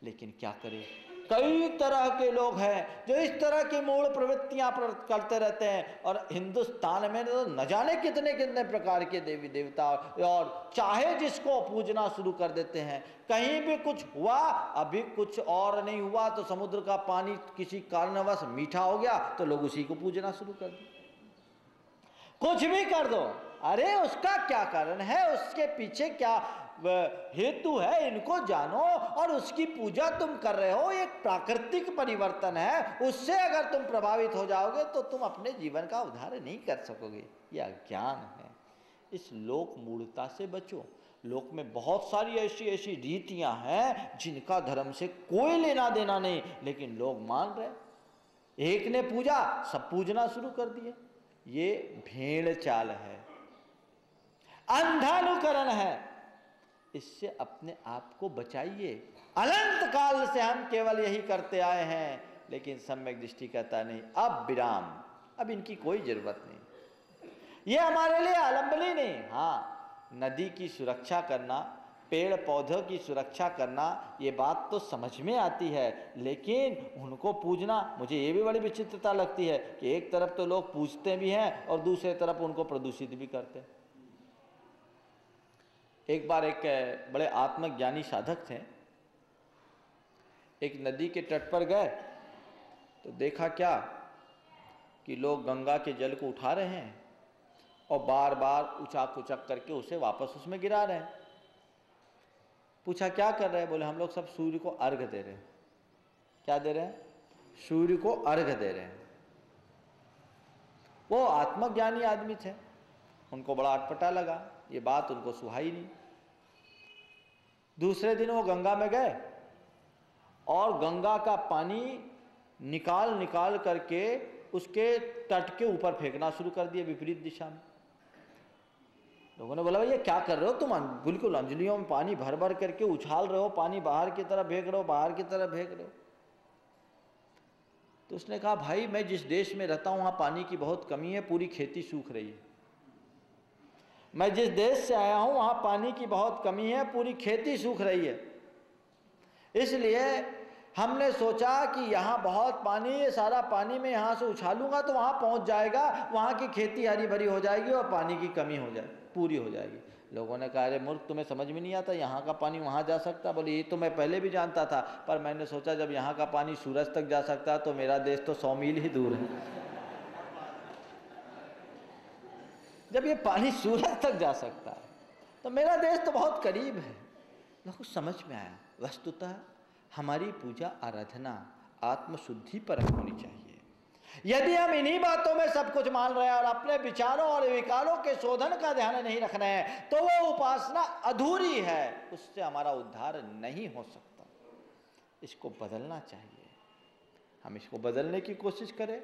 लेकिन क्या करें, कई तरह के लोग हैं जो इस तरह की मूल प्रवृत्तियां करते रहते हैं। और हिंदुस्तान में तो न जाने कितने कितने प्रकार के देवी देवता, और चाहे जिसको पूजना शुरू कर देते हैं। कहीं भी कुछ हुआ, अभी कुछ और नहीं हुआ तो समुद्र का पानी किसी कारणवश मीठा हो गया तो लोग उसी को पूजना शुरू कर दो। कुछ भी कर दो, अरे उसका क्या कारण है, उसके पीछे क्या हेतु है, इनको जानो और उसकी पूजा तुम कर रहे हो। एक प्राकृतिक परिवर्तन है, उससे अगर तुम प्रभावित हो जाओगे तो तुम अपने जीवन का उद्धार नहीं कर सकोगे। यह अज्ञान है। इस लोक मूढ़ता से बचो। लोक में बहुत सारी ऐसी ऐसी रीतियां हैं जिनका धर्म से कोई लेना देना नहीं, लेकिन लोग मान रहे। एक ने पूजा, सब पूजना शुरू कर दिए। ये भेड़ चाल है, अंधानुकरण है। इससे अपने आप को बचाइए। अनंत काल से हम केवल यही करते आए हैं, लेकिन सम्यक दृष्टि कहता नहीं, अब विराम, अब इनकी कोई जरूरत नहीं। ये हमारे लिए आलंबनी नहीं। हाँ, नदी की सुरक्षा करना, पेड़ पौधों की सुरक्षा करना, ये बात तो समझ में आती है, लेकिन उनको पूजना मुझे ये भी बड़ी विचित्रता लगती है कि एक तरफ तो लोग पूजते भी हैं और दूसरे तरफ उनको प्रदूषित भी करते हैं। एक बार एक बड़े आत्मज्ञानी साधक थे, एक नदी के तट पर गए तो देखा क्या कि लोग गंगा के जल को उठा रहे हैं और बार बार उचाक उचक करके उसे वापस उसमें गिरा रहे हैं। पूछा क्या कर रहे हैं? बोले हम लोग सब सूर्य को अर्घ्य दे रहे हैं। क्या दे रहे हैं? सूर्य को अर्घ्य दे रहे हैं। वो आत्मज्ञानी आदमी थे, उनको बड़ा अटपटा लगा, ये बात उनको सुहाई नहीं। दूसरे दिन वो गंगा में गए और गंगा का पानी निकाल निकाल करके उसके तट के ऊपर फेंकना शुरू कर दिया, विपरीत दिशा में। लोगों ने बोला भैया क्या कर रहे हो तुम? बिल्कुल अंजलियों में पानी भर भर करके उछाल रहे हो, पानी बाहर की तरफ फेंक रहे हो, बाहर की तरफ फेंक रहे हो। तो उसने कहा भाई मैं जिस देश में रहता हूं वहां पानी की बहुत कमी है, पूरी खेती सूख रही है। मैं जिस देश से आया हूं वहां पानी की बहुत कमी है, पूरी खेती सूख रही है। इसलिए हमने सोचा कि यहाँ बहुत पानी, ये सारा पानी मैं यहाँ से उछालूंगा तो वहाँ पहुँच जाएगा, वहाँ की खेती हरी भरी हो जाएगी और पानी की कमी हो जाए पूरी हो जाएगी। लोगों ने कहा अरे मूर्ख, तुम्हें समझ में नहीं आता यहाँ का पानी वहाँ जा सकता? बोले ये तो मैं पहले भी जानता था, पर मैंने सोचा जब यहाँ का पानी सूरज तक जा सकता है तो मेरा देश तो 100 मील ही दूर है। जब ये पानी सूरज तक जा सकता है तो मेरा देश तो बहुत करीब है। लोगों को समझ में आया वस्तुतः हमारी पूजा आराधना आत्मशुद्धि पर होनी चाहिए। यदि हम इन्हीं बातों में सब कुछ मान रहे हैं और अपने विचारों और विकारों के शोधन का ध्यान नहीं रख रहे हैं तो वो उपासना अधूरी है, उससे हमारा उद्धार नहीं हो सकता। इसको बदलना चाहिए, हम इसको बदलने की कोशिश करें।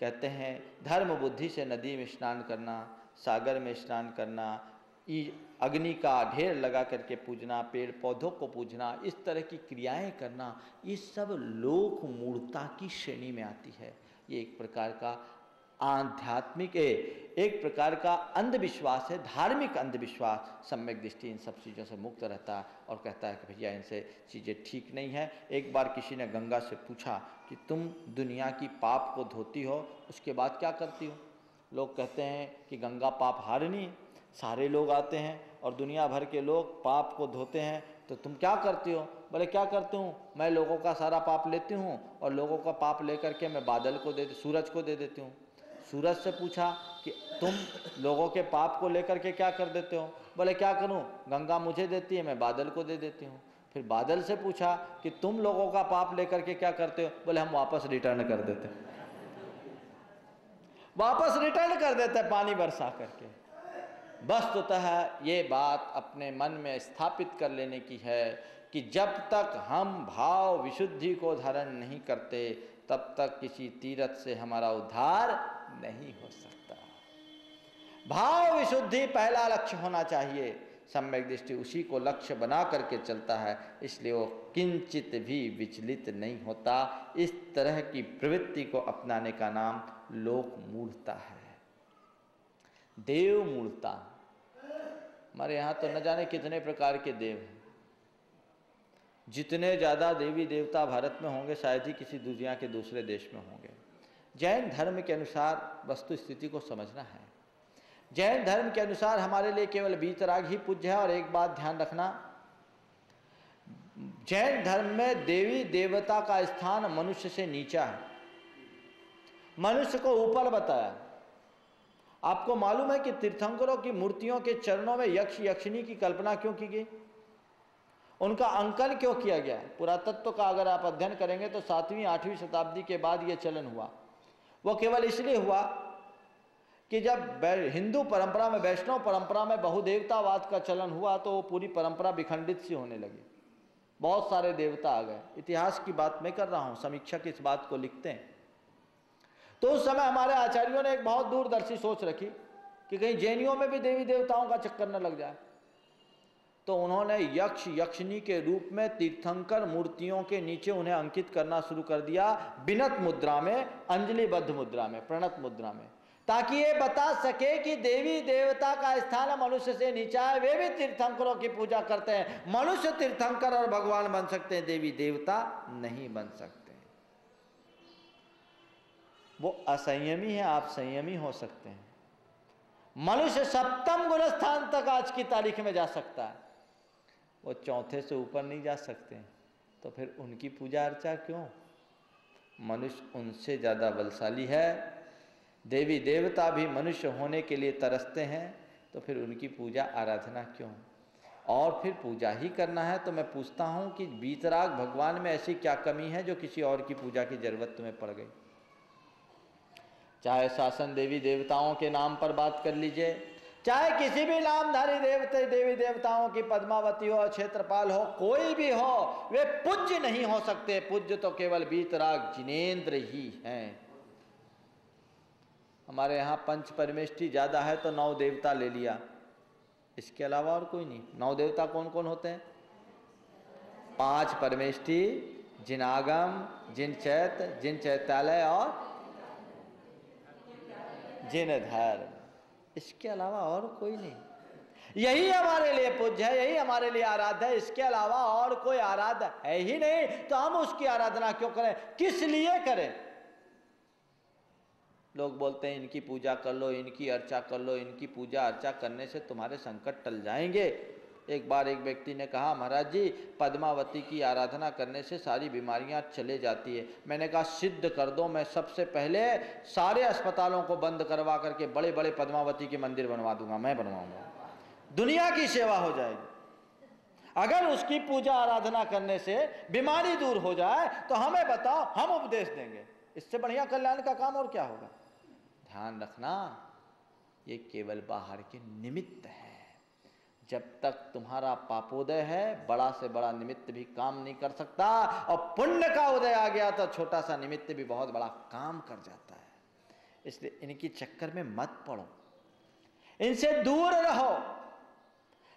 कहते हैं धर्म बुद्धि से नदी में स्नान करना, सागर में स्नान करना, अग्नि का ढेर लगा करके पूजना, पेड़ पौधों को पूजना, इस तरह की क्रियाएं करना, ये सब लोक मूढ़ता की श्रेणी में आती है। ये एक प्रकार का आध्यात्मिक एक प्रकार का अंधविश्वास है, धार्मिक अंधविश्वास। सम्यक दृष्टि इन सब चीज़ों से मुक्त रहता है और कहता है कि भैया इनसे चीज़ें ठीक नहीं है। एक बार किसी ने गंगा से पूछा कि तुम दुनिया की पाप को धोती हो, उसके बाद क्या करती हो? लोग कहते हैं कि गंगा पाप हारिनी है, सारे लोग आते हैं और दुनिया भर के लोग पाप को धोते हैं, तो तुम क्या करती हो? बोले क्या करती हूँ, मैं लोगों का सारा पाप लेती हूँ और लोगों का पाप लेकर के मैं बादल को सूरज को दे देती हूँ। सूरज से पूछा कि तुम लोगों के पाप को लेकर के क्या कर देते हो? बोले क्या करूँ, गंगा मुझे देती है, मैं बादल को दे देती हूँ। फिर बादल से पूछा कि तुम लोगों का पाप लेकर के क्या करते हो? बोले हम वापस रिटर्न कर देते, वापस रिटर्न कर देते पानी बरसा करके। वस्तुतः ये बात अपने मन में स्थापित कर लेने की है कि जब तक हम भाव विशुद्धि को धारण नहीं करते तब तक किसी तीर्थ से हमारा उद्धार नहीं हो सकता। भाव विशुद्धि पहला लक्ष्य होना चाहिए। सम्यक दृष्टि उसी को लक्ष्य बना करके चलता है, इसलिए वो किंचित भी विचलित नहीं होता। इस तरह की प्रवृत्ति को अपनाने का नाम लोक मूढ़ता है, देव मूढ़ता। हमारे यहाँ तो न जाने कितने प्रकार के देव हैं। जितने ज़्यादा देवी देवता भारत में होंगे शायद ही किसी दुनिया के दूसरे देश में होंगे। जैन धर्म के अनुसार वस्तु स्थिति को समझना है। जैन धर्म के अनुसार हमारे लिए केवल वीतराग ही पूज्य है। और एक बात ध्यान रखना, जैन धर्म में देवी देवता का स्थान मनुष्य से नीचा है, मनुष्य को ऊपर बताया। आपको मालूम है कि तीर्थंकरों की मूर्तियों के चरणों में यक्ष यक्षिणी की कल्पना क्यों की गई, उनका अंकन क्यों किया गया? पुरातत्व का अगर आप अध्ययन करेंगे तो 7वीं 8वीं शताब्दी के बाद ये चलन हुआ। वो केवल इसलिए हुआ कि जब हिंदू परंपरा में, वैष्णव परंपरा में बहुदेवतावाद का चलन हुआ तो वो पूरी परंपरा विखंडित सी होने लगी, बहुत सारे देवता आ गए। इतिहास की बात मैं कर रहा हूँ, समीक्षक इस बात को लिखते हैं। तो उस समय हमारे आचार्यों ने एक बहुत दूरदर्शी सोच रखी कि कहीं जैनियों में भी देवी देवताओं का चक्कर न लग जाए। तो उन्होंने यक्ष यक्षिणी के रूप में तीर्थंकर मूर्तियों के नीचे उन्हें अंकित करना शुरू कर दिया, बिनत मुद्रा में, अंजलिबद्ध मुद्रा में, प्रणत मुद्रा में। ताकि ये बता सके कि देवी देवता का स्थान मनुष्य से नीचा है। वे भी तीर्थंकरों की पूजा करते हैं। मनुष्य तीर्थंकर और भगवान बन सकते हैं, देवी देवता नहीं बन सकते। वो असंयमी है, आप संयमी हो सकते हैं। मनुष्य सप्तम गुण स्थान तक आज की तारीख में जा सकता है, वो चौथे से ऊपर नहीं जा सकते। तो फिर उनकी पूजा अर्चा क्यों? मनुष्य उनसे ज़्यादा बलशाली है। देवी देवता भी मनुष्य होने के लिए तरसते हैं, तो फिर उनकी पूजा आराधना क्यों? और फिर पूजा ही करना है तो मैं पूछता हूँ कि वीतराग भगवान में ऐसी क्या कमी है जो किसी और की पूजा की जरूरत तुम्हें पड़ गई? चाहे शासन देवी देवताओं के नाम पर बात कर लीजिए, चाहे किसी भी नामधारी देवते देवी देवताओं की पद्मावती हो, क्षेत्रपाल हो, कोई भी हो, वे पूज्य नहीं हो सकते। पूज्य तो केवल वीतराग जिनेंद्र ही हैं। हमारे यहाँ पंच परमेष्ठी ज़्यादा है तो 9 देवता ले लिया, इसके अलावा और कोई नहीं। 9 देवता कौन कौन होते हैं? 5 परमेष्ठी, जिनागम, जिन चैत्य, जिन चैत्यालय और जिन धर्म, इसके अलावा और कोई नहीं। यही हमारे लिए पूज्य है, यही हमारे लिए आराध्य है। इसके अलावा और कोई आराध्य है ही नहीं, तो हम उसकी आराधना क्यों करें? किस लिए करें? लोग बोलते हैं इनकी पूजा कर लो, इनकी अर्चा कर लो। इनकी पूजा अर्चा करने से तुम्हारे संकट टल जाएंगे। एक बार एक व्यक्ति ने कहा, महाराज जी पद्मावती की आराधना करने से सारी बीमारियां चले जाती है। मैंने कहा सिद्ध कर दो, मैं सबसे पहले सारे अस्पतालों को बंद करवा करके बड़े बड़े पद्मावती के मंदिर बनवा दूंगा, मैं बनवाऊंगा, दुनिया की सेवा हो जाएगी। अगर उसकी पूजा आराधना करने से बीमारी दूर हो जाए तो हमें बताओ, हम उपदेश देंगे। इससे बढ़िया कल्याण का काम और क्या होगा? ध्यान रखना, ये केवल बाहर के निमित्त है। जब तक तुम्हारा पापोदय है, बड़ा से बड़ा निमित्त भी काम नहीं कर सकता, और पुण्य का उदय आ गया तो छोटा सा निमित्त भी बहुत बड़ा काम कर जाता है। इसलिए इनकी चक्कर में मत पड़ो, इनसे दूर रहो।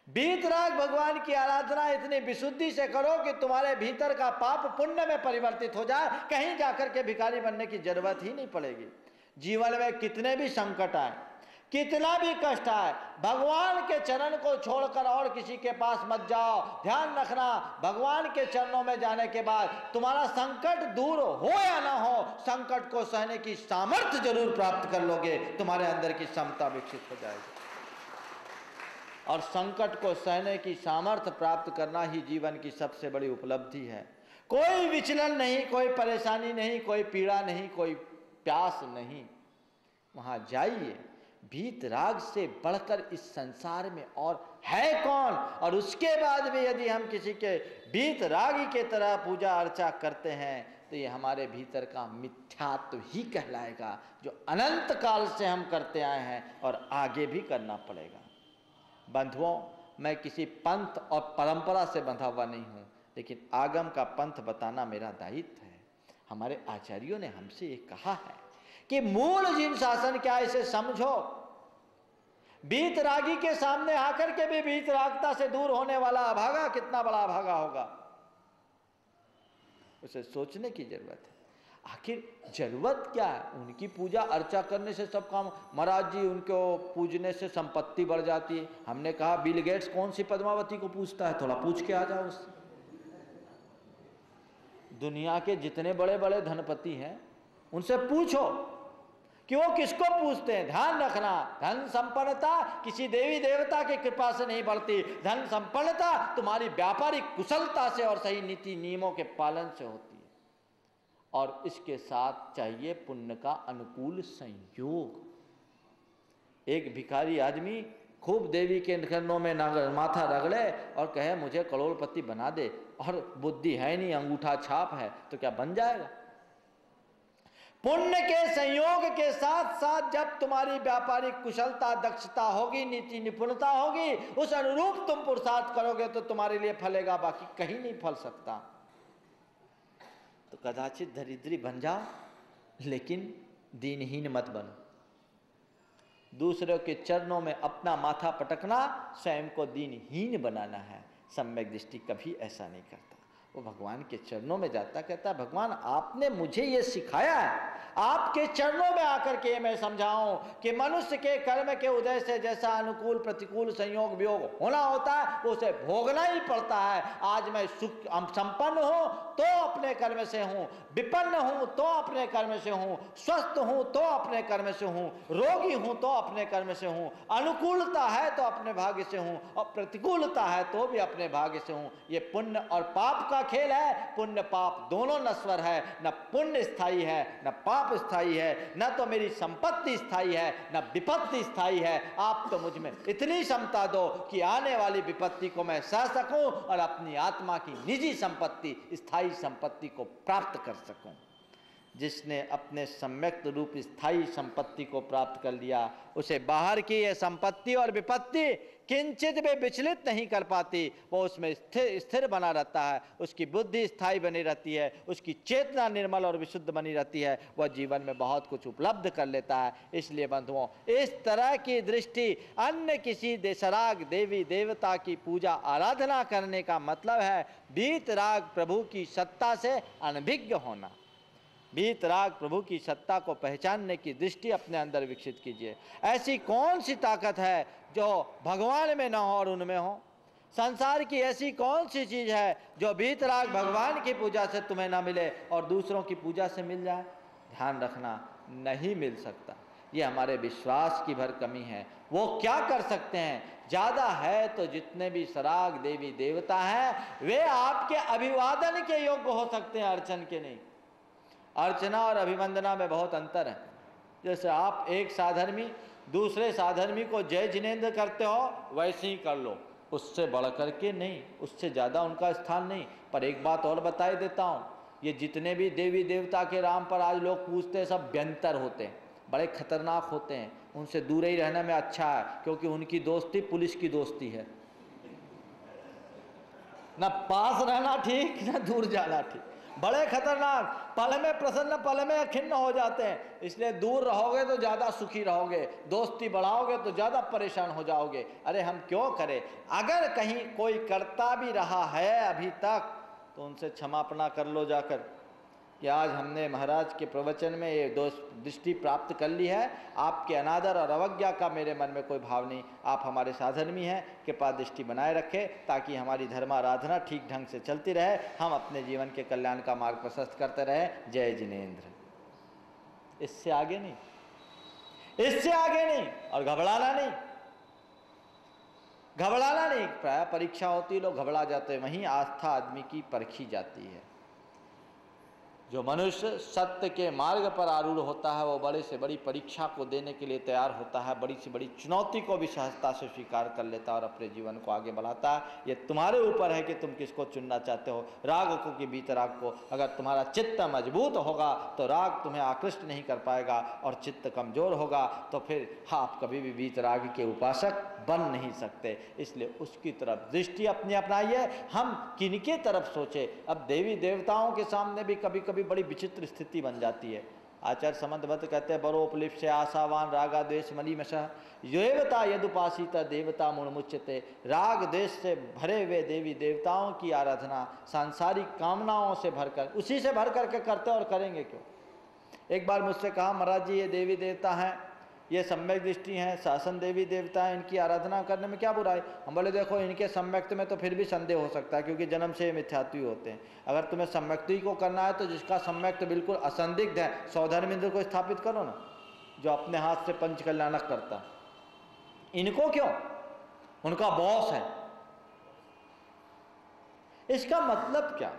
वीतराग भगवान की आराधना इतनी विशुद्धि से करो कि तुम्हारे भीतर का पाप पुण्य में परिवर्तित हो जाए। कहीं जाकर के भिखारी बनने की जरूरत ही नहीं पड़ेगी। जीवन में कितने भी संकट आए, कितना भी कष्ट आए, भगवान के चरण को छोड़कर और किसी के पास मत जाओ। ध्यान रखना, भगवान के चरणों में जाने के बाद तुम्हारा संकट दूर हो या ना हो, संकट को सहने की सामर्थ्य जरूर प्राप्त कर लोगे। तुम्हारे अंदर की क्षमता विकसित हो जाएगी, और संकट को सहने की सामर्थ्य प्राप्त करना ही जीवन की सबसे बड़ी उपलब्धि है। कोई विचलन नहीं, कोई परेशानी नहीं, कोई पीड़ा नहीं, कोई प्यास नहीं। वहां जाइए, वीतराग से बढ़कर इस संसार में और है कौन? और उसके बाद भी यदि हम किसी के वीतरागी के तरह पूजा अर्चा करते हैं तो ये हमारे भीतर का मिथ्यात्व ही कहलाएगा, जो अनंत काल से हम करते आए हैं और आगे भी करना पड़ेगा। बंधुओं, मैं किसी पंथ और परंपरा से बंधा हुआ नहीं हूँ, लेकिन आगम का पंथ बताना मेरा दायित्व है। हमारे आचार्यों ने हमसे ये कहा है कि मूल जिन शासन क्या, इसे समझो। वीतरागी के सामने आकर के भी वीतरागता से दूर होने वाला अभागा कितना बड़ा अभागा होगा, उसे सोचने की जरूरत है। आखिर जरूरत क्या है? उनकी पूजा अर्चा करने से सब काम, महाराज जी उनको पूजने से संपत्ति बढ़ जाती है। हमने कहा बिल गेट्स कौन सी पद्मावती को पूजता है? थोड़ा पूछ के आ जाओ उससे। दुनिया के जितने बड़े बड़े धनपति हैं उनसे पूछो कि वो किसको पूछते हैं। ध्यान रखना, धन संपन्नता किसी देवी देवता की कृपा से नहीं बढ़ती। धन संपन्नता तुम्हारी व्यापारिक कुशलता से और सही नीति नियमों के पालन से होती है, और इसके साथ चाहिए पुण्य का अनुकूल संयोग। एक भिखारी आदमी खूब देवी के चरणों में माथा रगड़े और कहे मुझे करोड़पति बना दे, और बुद्धि है नहीं, अंगूठा छाप है, तो क्या बन जाएगा? पुण्य के संयोग के साथ साथ जब तुम्हारी व्यापारिक कुशलता, दक्षता होगी, नीति निपुणता होगी, उस अनुरूप तुम पुरुषार्थ करोगे तो तुम्हारे लिए फलेगा, बाकी कहीं नहीं फल सकता। तो कदाचित दरिद्री बन जाओ, लेकिन दीनहीन मत बनो। दूसरों के चरणों में अपना माथा पटकना स्वयं को दीनहीन बनाना है। सम्यक दृष्टि कभी ऐसा नहीं करता। वो भगवान के चरणों में जाता, कहता भगवान आपने मुझे ये सिखाया है, आपके चरणों में आकर के मैं समझाऊं कि मनुष्य के कर्म के उदय से जैसा अनुकूल प्रतिकूल संयोग वियोग होना होता है वो उसे भोगना ही पड़ता है। आज मैं सुख संपन्न हूं तो अपने कर्म से हूं, विपन्न हूं तो अपने कर्म से हूं, स्वस्थ हूं तो अपने कर्म से हूं, रोगी हूं तो अपने कर्म से हूं, अनुकूलता है तो अपने भाग्य से हूं और प्रतिकूलता है तो भी अपने भाग्य से हूं। ये पुण्य और पाप का खेल है। पुण्य पाप दोनों नश्वर है, न पुण्य स्थायी है न पाप स्थायी है, न तो मेरी संपत्ति स्थायी है न विपत्ति स्थायी है। आप तो मुझ में इतनी क्षमता दो कि आने वाली विपत्ति को मैं सह सकूं और अपनी आत्मा की निजी संपत्ति स्थायी संपत्ति को प्राप्त कर सकूं। जिसने अपने सम्यक रूप स्थायी संपत्ति को प्राप्त कर लिया उसे बाहर की यह संपत्ति और विपत्ति किंचित भी विचलित नहीं कर पाती। वो उसमें स्थिर बना रहता है, उसकी बुद्धि स्थायी बनी रहती है, उसकी चेतना निर्मल और विशुद्ध बनी रहती है, वह जीवन में बहुत कुछ उपलब्ध कर लेता है। इसलिए बंधुओं, इस तरह की दृष्टि अन्य किसी देशराग देवी देवता की पूजा आराधना करने का मतलब है वीतराग प्रभु की सत्ता से अनभिज्ञ होना। वीतराग प्रभु की सत्ता को पहचानने की दृष्टि अपने अंदर विकसित कीजिए। ऐसी कौन सी ताकत है जो भगवान में ना हो और उनमें हो? संसार की ऐसी कौन सी चीज है जो वीतराग भगवान की पूजा से तुम्हें ना मिले और दूसरों की पूजा से मिल जाए? ध्यान रखना, नहीं मिल सकता। ये हमारे विश्वास की भर कमी है। वो क्या कर सकते हैं? ज्यादा है तो जितने भी सराग देवी देवता हैं वे आपके अभिवादन के योग्य हो सकते हैं, अर्चन के नहीं। अर्चना और अभिवंदना में बहुत अंतर है। जैसे आप एक साधर्मी दूसरे साधर्मी को जय जिनेंद्र करते हो वैसे ही कर लो, उससे बढ़ करके नहीं, उससे ज़्यादा उनका स्थान नहीं। पर एक बात और बताई देता हूँ, ये जितने भी देवी देवता के नाम पर आज लोग पूछते हैं सब व्यंतर होते हैं, बड़े खतरनाक होते हैं। उनसे दूर ही रहना में अच्छा है, क्योंकि उनकी दोस्ती पुलिस की दोस्ती है। ना पास रहना ठीक, ना दूर जाना ठीक। बड़े खतरनाक, पल में प्रसन्न पल में खिन्न हो जाते हैं। इसलिए दूर रहोगे तो ज़्यादा सुखी रहोगे, दोस्ती बढ़ाओगे तो ज़्यादा परेशान हो जाओगे। अरे हम क्यों करें? अगर कहीं कोई करता भी रहा है अभी तक तो उनसे क्षमापना कर लो जाकर कि आज हमने महाराज के प्रवचन में ये दृष्टि प्राप्त कर ली है। आपके अनादर और अवज्ञा का मेरे मन में कोई भाव नहीं। आप हमारे साधर्मी हैं, कृपा दृष्टि बनाए रखें ताकि हमारी धर्माराधना ठीक ढंग से चलती रहे, हम अपने जीवन के कल्याण का मार्ग प्रशस्त करते रहे। जय जिनेंद्र। इससे आगे नहीं, इससे आगे नहीं। और घबराना नहीं, घबराना नहीं। प्राय परीक्षा होती है, लोग घबरा जाते हैं, वहीं आस्था आदमी की परखी जाती है। जो मनुष्य सत्य के मार्ग पर आरूढ़ होता है वो बड़े से बड़ी परीक्षा को देने के लिए तैयार होता है, बड़ी से बड़ी चुनौती को भी सहजता से स्वीकार कर लेता है और अपने जीवन को आगे बढ़ाता है। ये तुम्हारे ऊपर है कि तुम किसको चुनना चाहते हो, राग को कि वीतराग को। अगर तुम्हारा चित्त मजबूत होगा तो राग तुम्हें आकृष्ट नहीं कर पाएगा, और चित्त कमजोर होगा तो फिर आप कभी भी वीतराग के उपासक बन नहीं सकते। इसलिए उसकी तरफ दृष्टि अपनी अपनाइए। हम किनके तरफ सोचे? अब देवी देवताओं के सामने भी कभी कभी बड़ी विचित्र स्थिति बन जाती है। आचार्य समंतभट्ट कहते हैं, बरोपलिप से आशावान रागा द्वेष मलिमशः देवता यदुपासिता देवता मुणमुच्यते। राग द्वेष से भरे हुए देवी देवताओं की आराधना सांसारिक कामनाओं से भरकर, उसी से भर करके करते और करेंगे क्यों? एक बार मुझसे कहा, महाराज जी ये देवी देवता हैं, ये सम्यक दृष्टि हैं, शासन देवी देवता है, इनकी आराधना करने में क्या बुराई? हम बोले देखो इनके सम्यक्त में तो फिर भी संदेह हो सकता है, क्योंकि जन्म से मिथ्यात्वी होते हैं। अगर तुम्हें सम्यक्ति को करना है तो जिसका सम्यक्त बिल्कुल असंदिग्ध है, सौधर्मेंद्र को स्थापित करो ना, जो अपने हाथ से पंच कल्याणक करता है। इनको क्यों? उनका बॉस है। इसका मतलब क्या?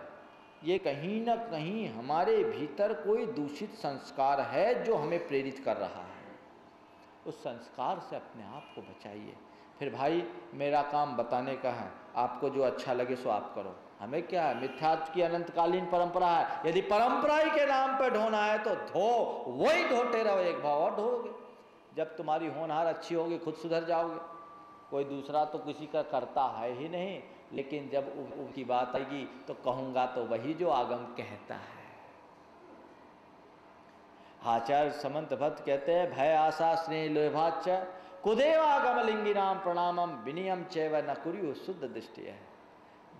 ये कहीं ना कहीं हमारे भीतर कोई दूषित संस्कार है जो हमें प्रेरित कर रहा है। उस संस्कार से अपने आप को बचाइए। फिर भाई मेरा काम बताने का है, आपको जो अच्छा लगे सो आप करो, हमें क्या है? मिथ्यात्व की अनंतकालीन परंपरा है। यदि परंपरा ही के नाम पर ढोना है तो धो, वही ढोते रहो, एक भाव और ढोगे। जब तुम्हारी होनहार अच्छी होगी खुद सुधर जाओगे। कोई दूसरा तो किसी का करता है ही नहीं, लेकिन जब उनकी बात आएगी तो कहूँगा तो वही जो आगम कहता है। आचार्य समंतभट्ट कहते हैं, भय आशा स्नेह लोभाच कुदेवागम लिंगिनाम प्रणामम विनियम चैव न कुरु शुद्ध दृष्टि है।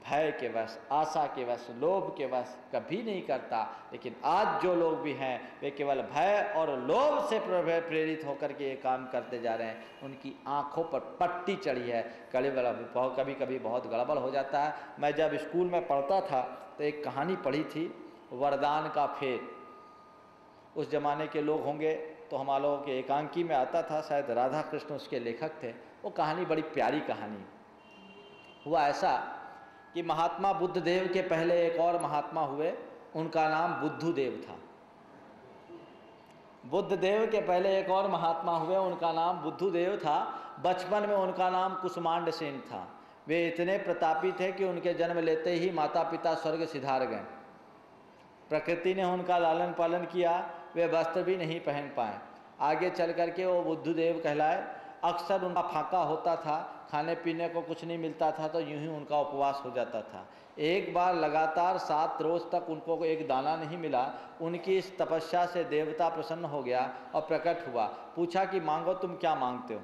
भय के वश, आशा के वश, लोभ के वश कभी नहीं करता। लेकिन आज जो लोग भी हैं वे केवल भय और लोभ से प्रेरित होकर के ये काम करते जा रहे हैं। उनकी आंखों पर पट्टी चढ़ी है। कभी कभी बहुत गड़बड़ हो जाता है। मैं जब स्कूल में पढ़ता था तो एक कहानी पढ़ी थी, वरदान का फेर। उस जमाने के लोग होंगे तो हम लोगों के एकांकी में आता था, शायद राधा कृष्ण उसके लेखक थे। वो कहानी बड़ी प्यारी कहानी। हुआ ऐसा कि महात्मा बुद्ध देव के पहले एक और महात्मा हुए, उनका नाम बुद्धू देव था। बुद्ध देव के पहले एक और महात्मा हुए, उनका नाम बुद्धू देव था। बचपन में उनका नाम कुसुमांड सेन था। वे इतने प्रतापी थे कि उनके जन्म लेते ही माता पिता स्वर्ग सिधार गए। प्रकृति ने उनका लालन पालन किया, वे वस्त्र भी नहीं पहन पाए। आगे चल करके वो बुद्धदेव कहलाए। अक्सर उनका फाका होता था, खाने पीने को कुछ नहीं मिलता था, तो यूं ही उनका उपवास हो जाता था। एक बार लगातार 7 रोज तक उनको एक दाना नहीं मिला। उनकी इस तपस्या से देवता प्रसन्न हो गया और प्रकट हुआ। पूछा कि मांगो, तुम क्या मांगते हो।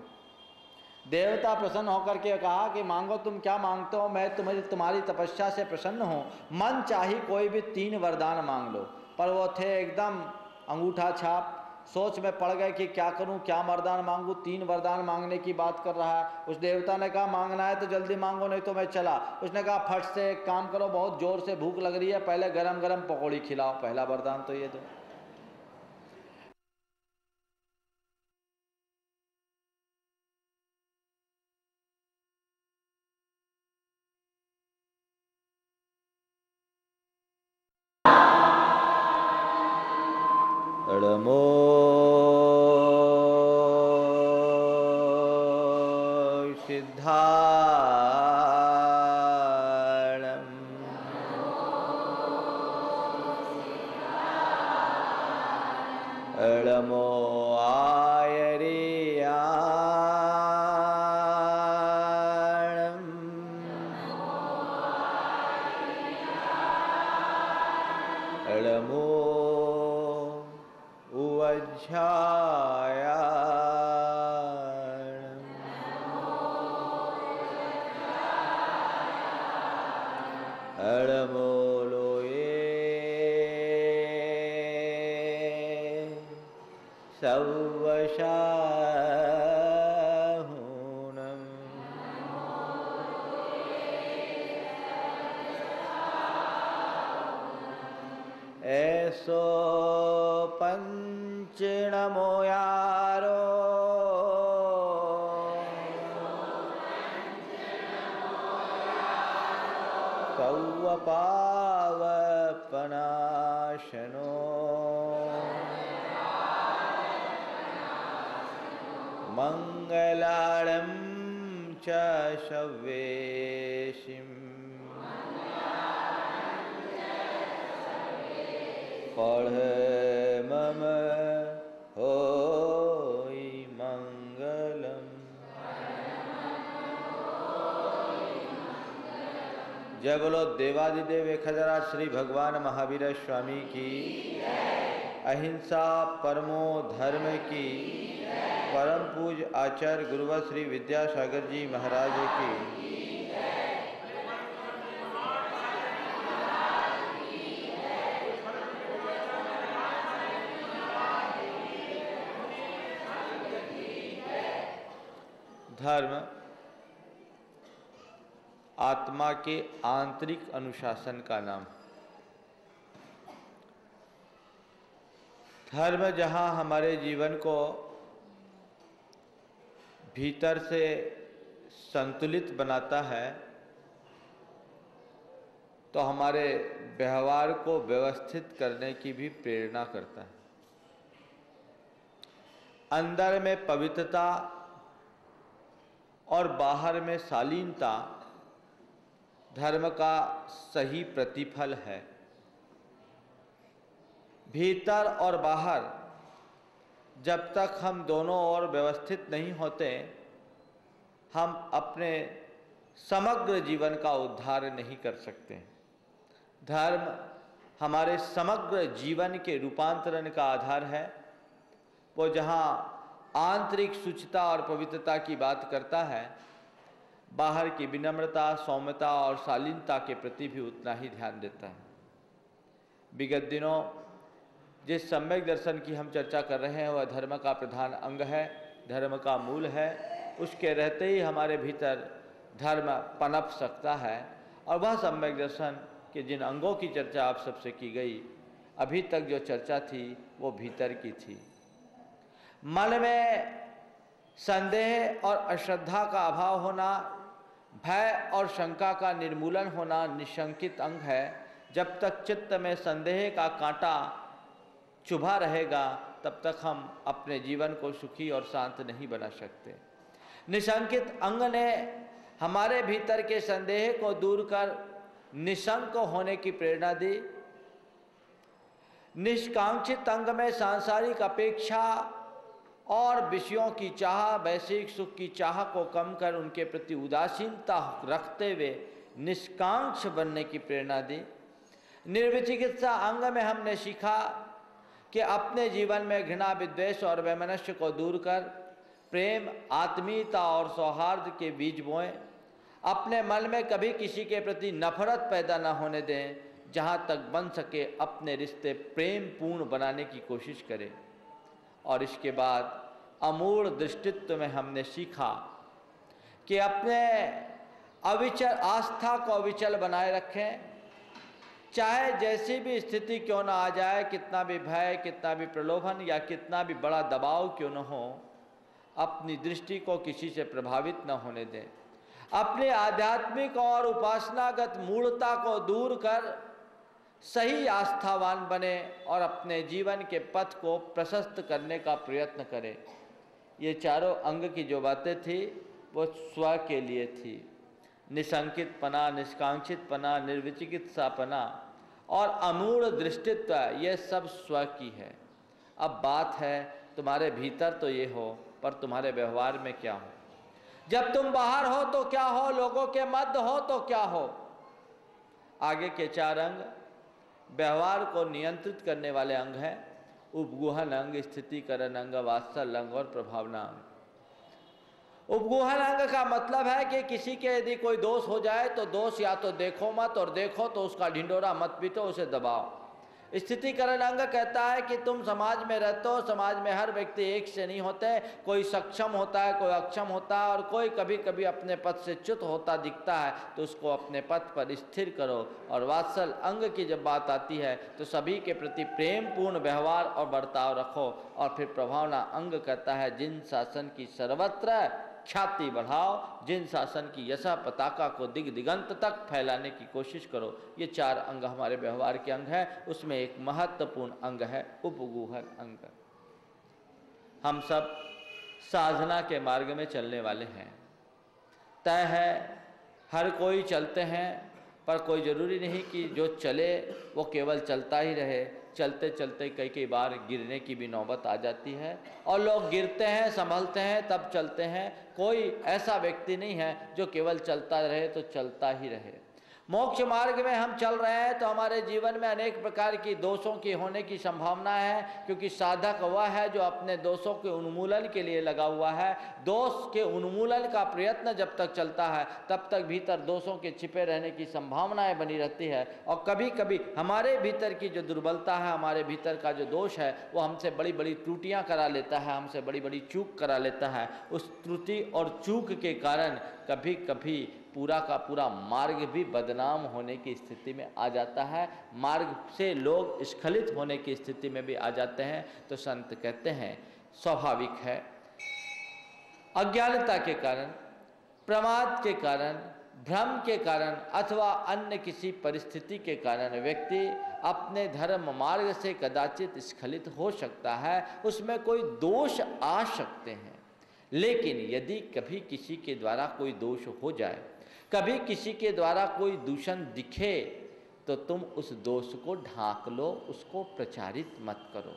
देवता प्रसन्न होकर के कहा कि मांगो, तुम क्या मांगते हो, मैं तुम्हारी तपस्या से प्रसन्न हूँ। मन चाही कोई भी 3 वरदान मांग लो। पर वो थे एकदम अंगूठा छाप। सोच में पड़ गए कि क्या करूं, क्या वरदान मांगूं। 3 वरदान मांगने की बात कर रहा है। उस देवता ने कहा मांगना है तो जल्दी मांगो, नहीं तो मैं चला। उसने कहा फट से एक काम करो, बहुत जोर से भूख लग रही है, पहले गरम गरम पकौड़ी खिलाओ। पहला वरदान तो ये दो। नमो सिद्धारणं नमो आयर्याणं नमो नमो लोये सवशाहूनं ऐसो पंच नमो यारो पावपनाशनो मंगलार्णं च शव्येशिं पढ़ मम होई मंगलम। जय बोलो देवादिदेव 1008 श्री भगवान महावीर स्वामी की, अहिंसा परमो धर्म की, परम पूज आचार्य गुरुवर श्री विद्यासागर जी महाराज की। धर्म आत्मा के आंतरिक अनुशासन का नाम। धर्म जहाँ हमारे जीवन को भीतर से संतुलित बनाता है, तो हमारे व्यवहार को व्यवस्थित करने की भी प्रेरणा करता है। अंदर में पवित्रता और बाहर में शालीनता धर्म का सही प्रतिफल है। भीतर और बाहर जब तक हम दोनों ओर व्यवस्थित नहीं होते, हम अपने समग्र जीवन का उद्धार नहीं कर सकते। धर्म हमारे समग्र जीवन के रूपांतरण का आधार है। वो जहाँ आंतरिक शुचिता और पवित्रता की बात करता है, बाहर की विनम्रता, सौम्यता और शालीनता के प्रति भी उतना ही ध्यान देता है। विगत दिनों जिस सम्यक दर्शन की हम चर्चा कर रहे हैं वह धर्म का प्रधान अंग है, धर्म का मूल है। उसके रहते ही हमारे भीतर धर्म पनप सकता है। और वह सम्यक दर्शन के जिन अंगों की चर्चा आप सबसे की गई, अभी तक जो चर्चा थी वो भीतर की थी। मन में संदेह और अश्रद्धा का अभाव होना, भय और शंका का निर्मूलन होना निशंकित अंग है। जब तक चित्त में संदेह का कांटा चुभा रहेगा तब तक हम अपने जीवन को सुखी और शांत नहीं बना सकते। निशंकित अंग ने हमारे भीतर के संदेह को दूर कर निशंक होने की प्रेरणा दी। निष्कांक्षित अंग में सांसारिक अपेक्षा और विषयों की चाह, वैश्विक सुख की चाह को कम कर उनके प्रति उदासीनता रखते हुए निष्कांक्ष बनने की प्रेरणा दी। निर्विचिकित्सा अंग में हमने सीखा कि अपने जीवन में घृणा, विद्वेष और वैमनस्य को दूर कर प्रेम, आत्मीयता और सौहार्द के बीज बोएं। अपने मन में कभी किसी के प्रति नफरत पैदा न होने दें। जहाँ तक बन सके अपने रिश्ते प्रेम पूर्ण बनाने की कोशिश करें। और इसके बाद अमूढ़ दृष्टित्व में हमने सीखा कि अपने अविचल आस्था को अविचल बनाए रखें। चाहे जैसी भी स्थिति क्यों ना आ जाए, कितना भी भय, कितना भी प्रलोभन या कितना भी बड़ा दबाव क्यों न हो, अपनी दृष्टि को किसी से प्रभावित न होने दें। अपने आध्यात्मिक और उपासनागत मूढ़ता को दूर कर सही आस्थावान बने और अपने जीवन के पथ को प्रशस्त करने का प्रयत्न करें। ये चारों अंग की जो बातें थी वो स्व के लिए थी। निशंकित पना, निष्कांक्षित पना, निर्विचिकित्सा पना और अमूढ़ दृष्टित्व, ये सब स्व की है। अब बात है तुम्हारे भीतर तो ये हो, पर तुम्हारे व्यवहार में क्या हो। जब तुम बाहर हो तो क्या हो, लोगों के मध्य हो तो क्या हो। आगे के चार अंग व्यवहार को नियंत्रित करने वाले अंग हैं। उपगुहन अंग, स्थितिकरण अंग, वात्सल्य अंग और प्रभावना अंग। उपगुहन अंग का मतलब है कि किसी के यदि कोई दोष हो जाए तो दोष या तो देखो मत, और देखो तो उसका ढिंडोरा मत पीटो, उसे दबाओ। स्थितिकरण अंग कहता है कि तुम समाज में रहते हो, समाज में हर व्यक्ति एक से नहीं होते, कोई सक्षम होता है, कोई अक्षम होता है और कोई कभी कभी अपने पद से च्युत होता दिखता है, तो उसको अपने पद पर स्थिर करो। और वात्सल अंग की जब बात आती है तो सभी के प्रति प्रेम पूर्ण व्यवहार और बर्ताव रखो। और फिर प्रभावना अंग कहता है जिन शासन की सर्वत्र ख्याति बढ़ाओ, जिन शासन की यशा पताका को दिग दिगंत तक फैलाने की कोशिश करो। ये चार अंग हमारे व्यवहार के अंग हैं। उसमें एक महत्वपूर्ण अंग है उपगुहन अंग। हम सब साधना के मार्ग में चलने वाले हैं। तय है हर कोई चलते हैं, पर कोई ज़रूरी नहीं कि जो चले वो केवल चलता ही रहे। चलते चलते कई कई बार गिरने की भी नौबत आ जाती है और लोग गिरते हैं, संभलते हैं, तब चलते हैं। कोई ऐसा व्यक्ति नहीं है जो केवल चलता रहे तो चलता ही रहे। मोक्ष मार्ग में हम चल रहे हैं तो हमारे जीवन में अनेक प्रकार की दोषों की होने की संभावना है, क्योंकि साधक वह है जो अपने दोषों के उन्मूलन के लिए लगा हुआ है। दोष के उन्मूलन का प्रयत्न जब तक चलता है तब तक भीतर दोषों के छिपे रहने की संभावनाएं बनी रहती है। और कभी कभी हमारे भीतर की जो दुर्बलता है, हमारे भीतर का जो दोष है, वो हमसे बड़ी बड़ी त्रुटियां करा लेता है, हमसे बड़ी बड़ी चूक करा लेता है। उस त्रुटि और चूक के कारण कभी कभी पूरा का पूरा मार्ग भी बदनाम होने की स्थिति में आ जाता है, मार्ग से लोग स्खलित होने की स्थिति में भी आ जाते हैं। तो संत कहते हैं स्वाभाविक है, अज्ञानता के कारण, प्रमाद के कारण, भ्रम के कारण अथवा अन्य किसी परिस्थिति के कारण व्यक्ति अपने धर्म मार्ग से कदाचित स्खलित हो सकता है। उसमें कोई दोष आ सकते हैं, लेकिन यदि कभी किसी के द्वारा कोई दोष हो जाए, कभी किसी के द्वारा कोई दूषण दिखे, तो तुम उस दोष को ढांक लो, उसको प्रचारित मत करो।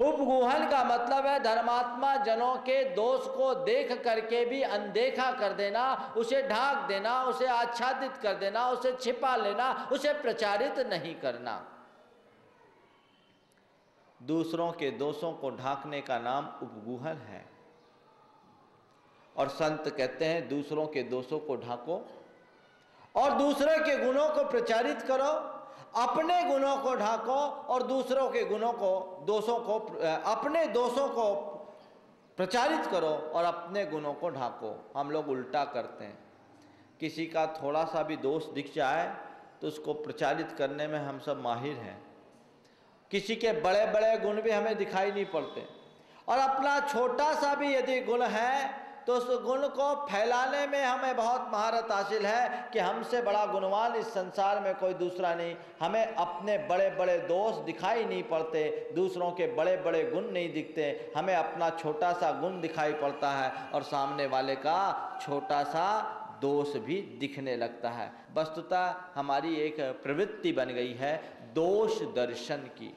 उपगुहन का मतलब है धर्मात्मा जनों के दोष को देख करके भी अनदेखा कर देना, उसे ढांक देना, उसे आच्छादित कर देना, उसे छिपा लेना, उसे प्रचारित नहीं करना। दूसरों के दोषों को ढांकने का नाम उपगुहन है। और संत कहते हैं दूसरों के दोषों को ढांको और दूसरे के गुणों को प्रचारित करो, अपने गुणों को ढांको और दूसरों के गुणों को दोषों को अपने दोषों को प्रचारित करो और अपने गुणों को ढांको। हम लोग उल्टा करते हैं, किसी का थोड़ा सा भी दोष दिख जाए तो उसको प्रचारित करने में हम सब माहिर हैं। किसी के बड़े बड़े गुण भी हमें दिखाई नहीं पड़ते और अपना छोटा सा भी यदि गुण है तो उस गुण को फैलाने में हमें बहुत महारत हासिल है कि हमसे बड़ा गुणवान इस संसार में कोई दूसरा नहीं। हमें अपने बड़े बड़े दोष दिखाई नहीं पड़ते, दूसरों के बड़े बड़े गुण नहीं दिखते, हमें अपना छोटा सा गुण दिखाई पड़ता है और सामने वाले का छोटा सा दोष भी दिखने लगता है। वस्तुतः हमारी एक प्रवृत्ति बन गई है दोष दर्शन की।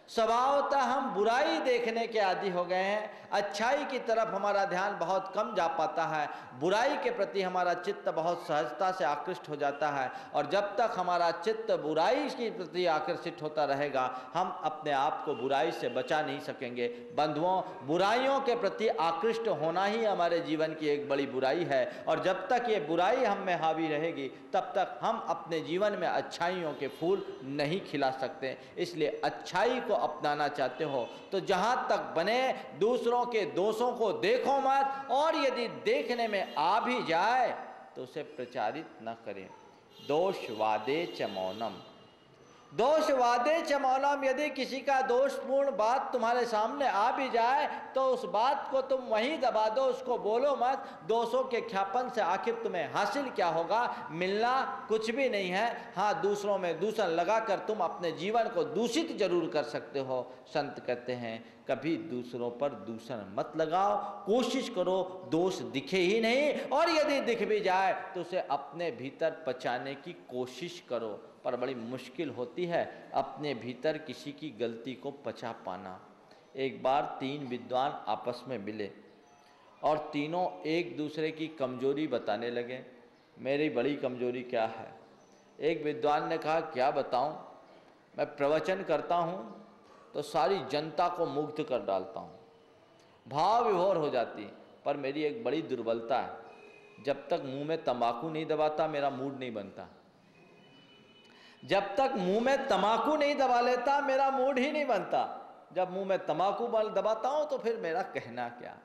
स्वभावतः हम बुराई देखने के आदी हो गए हैं, अच्छाई की तरफ हमारा ध्यान बहुत कम जा पाता है, बुराई के प्रति हमारा चित्त बहुत सहजता से आकृष्ट हो जाता है और जब तक हमारा चित्त बुराई के प्रति आकर्षित होता रहेगा हम अपने आप को बुराई से बचा नहीं सकेंगे। बंधुओं, बुराइयों के प्रति आकृष्ट होना ही हमारे जीवन की एक बड़ी बुराई है और जब तक ये बुराई हम में हावी रहेगी तब तक हम अपने जीवन में अच्छाइयों के फूल नहीं खिला सकते। इसलिए अच्छाई को अपनाना चाहते हो तो जहां तक बने दूसरों के दोषों को देखो मत और यदि देखने में आ भी जाए तो उसे प्रचारित न करें। दोषवादे च मौनम, दोषवादे च मौनम। यदि किसी का दोषपूर्ण बात तुम्हारे सामने आ भी जाए तो उस बात को तुम वहीं दबा दो, उसको बोलो मत। दोषों के ख्यापन से आखिर तुम्हें हासिल क्या होगा? मिलना कुछ भी नहीं है। हाँ, दूसरों में दूषण लगाकर तुम अपने जीवन को दूषित जरूर कर सकते हो। संत कहते हैं कभी दूसरों पर दूषण मत लगाओ, कोशिश करो दोष दिखे ही नहीं और यदि दिख भी जाए तो उसे अपने भीतर पचाने की कोशिश करो। पर बड़ी मुश्किल होती है अपने भीतर किसी की गलती को पचा पाना। एक बार 3 विद्वान आपस में मिले और तीनों एक दूसरे की कमजोरी बताने लगे। मेरी बड़ी कमजोरी क्या है? एक विद्वान ने कहा क्या बताऊं, मैं प्रवचन करता हूं तो सारी जनता को मुग्ध कर डालता हूं, भाव विभोर हो जाती। पर मेरी एक बड़ी दुर्बलता है, जब तक मुंह में तंबाकू नहीं दबाता मेरा मूड नहीं बनता। जब तक मुंह में तंबाकू नहीं दबा लेता मेरा मूड ही नहीं बनता। जब मुंह में तंबाकू दबाता हूं तो फिर मेरा कहना क्या।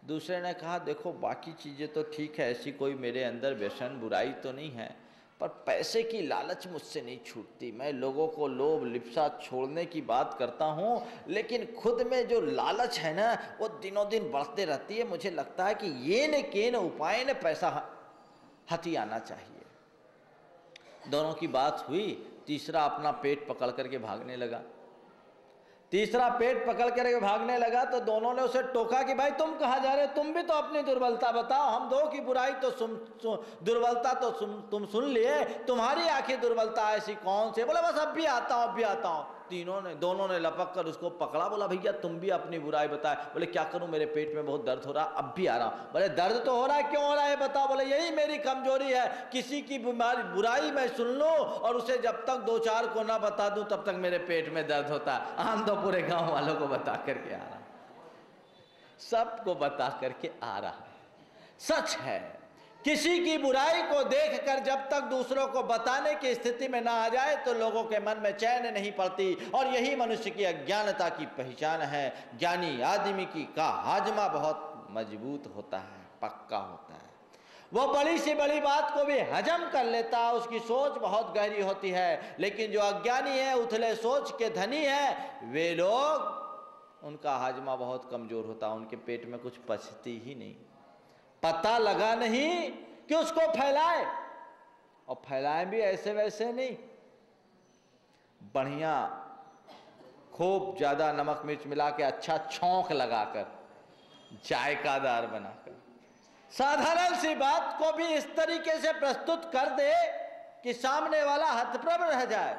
दूसरे ने कहा देखो बाकी चीज़ें तो ठीक है, ऐसी कोई मेरे अंदर व्यसन बुराई तो नहीं है, पर पैसे की लालच मुझसे नहीं छूटती। मैं लोगों को लोभ लिप्सा छोड़ने की बात करता हूँ लेकिन खुद में जो लालच है ना वो दिनों दिन बढ़ते रहती है। मुझे लगता है कि ये न के न उपाय न पैसा हथी आना चाहिए। दोनों की बात हुई, तीसरा अपना पेट पकड़ करके भागने लगा। तीसरा पेट पकड़ करके भागने लगा तो दोनों ने उसे टोका कि भाई तुम कहाँ जा रहे हो, तुम भी तो अपनी दुर्बलता बताओ। हम दो की बुराई तो दुर्बलता तो तुम सुन लिए, तुम्हारी आखिर दुर्बलता ऐसी कौन सी? बोला बस अब भी आता हूँ, अब भी आता हूँ। दोनों ने लपक कर उसको पकड़ा। बोला भैया तुम भी अपनी बुराई बताए। बोले क्या करूं, मेरे पेट में बहुत दर्द हो रहा, अब भी आ रहा हूं। बोले दर्द तो हो रहा है, क्यों हो रहा है बताओ। बोले यही मेरी कमजोरी है, किसी की बीमारी बुराई मैं सुन लूं और उसे जब तक 2-4 को ना बता दूं तब तक मेरे पेट में दर्द होता है। हम तो पूरे गांव वालों को बता करके आ रहा, सबको बता करके आ रहा है। सच है, किसी की बुराई को देखकर जब तक दूसरों को बताने की स्थिति में ना आ जाए तो लोगों के मन में चैन नहीं पड़ती और यही मनुष्य की अज्ञानता की पहचान है। ज्ञानी आदमी की का हाजमा बहुत मजबूत होता है, पक्का होता है। वो बड़ी सी बड़ी बात को भी हजम कर लेता है, उसकी सोच बहुत गहरी होती है। लेकिन जो अज्ञानी है, उथले सोच के धनी है, वे लोग उनका हाजमा बहुत कमजोर होता है, उनके पेट में कुछ पचती ही नहीं। पता लगा नहीं कि उसको फैलाए, और फैलाए भी ऐसे वैसे नहीं, बढ़िया खूब ज्यादा नमक मिर्च मिला के अच्छा छौंक लगाकर, जायकादार बनाकर, साधारण सी बात को भी इस तरीके से प्रस्तुत कर दे कि सामने वाला हतप्रभ रह जाए।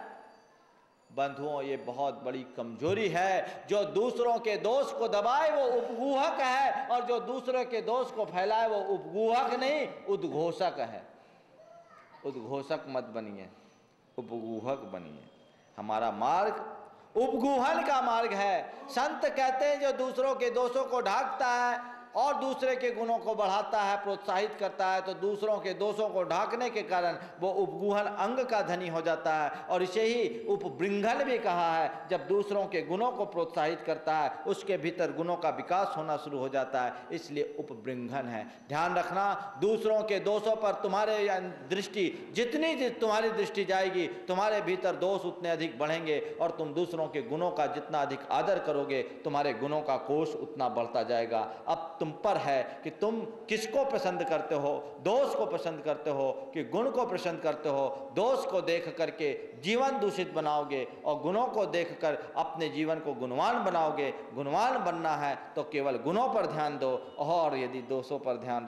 बंधुओं, ये बहुत बड़ी कमजोरी है। जो दूसरों के दोष को दबाए वो उपगूहक है और जो दूसरों के दोष को फैलाए वो उपगूहक नहीं, उद्घोषक है। उद्घोषक मत बनिए, उपगूहक बनिए। हमारा मार्ग उपगूहन का मार्ग है। संत कहते हैं जो दूसरों के दोषों को ढांकता है और दूसरे के गुणों को बढ़ाता है, प्रोत्साहित करता है, तो दूसरों के दोषों को ढांकने के कारण वो उपगूहन अंग का धनी हो जाता है। और इसे ही उपबृंघन भी कहा है। जब दूसरों के गुणों को प्रोत्साहित करता है, उसके भीतर गुणों का विकास होना शुरू हो जाता है, इसलिए उपबृंघन है। ध्यान रखना, दूसरों के दोषों पर तुम्हारे दृष्टि जितनी तुम्हारी दृष्टि जाएगी, तुम्हारे भीतर दोष उतने अधिक बढ़ेंगे, और तुम दूसरों के गुणों का जितना अधिक आदर करोगे, तुम्हारे गुणों का कोश उतना बढ़ता जाएगा। अब तुम पर है कि तुम किसको पसंद करते हो, दोष को पसंद करते हो कि गुण को पसंद करते हो। दोष को देख करके जीवन दूषित बनाओगे और गुणों को देखकर अपने जीवन को गुणवान बनाओगे। गुणवान बनना है तो केवल गुणों पर ध्यान दो, और यदि दोषों पर ध्यान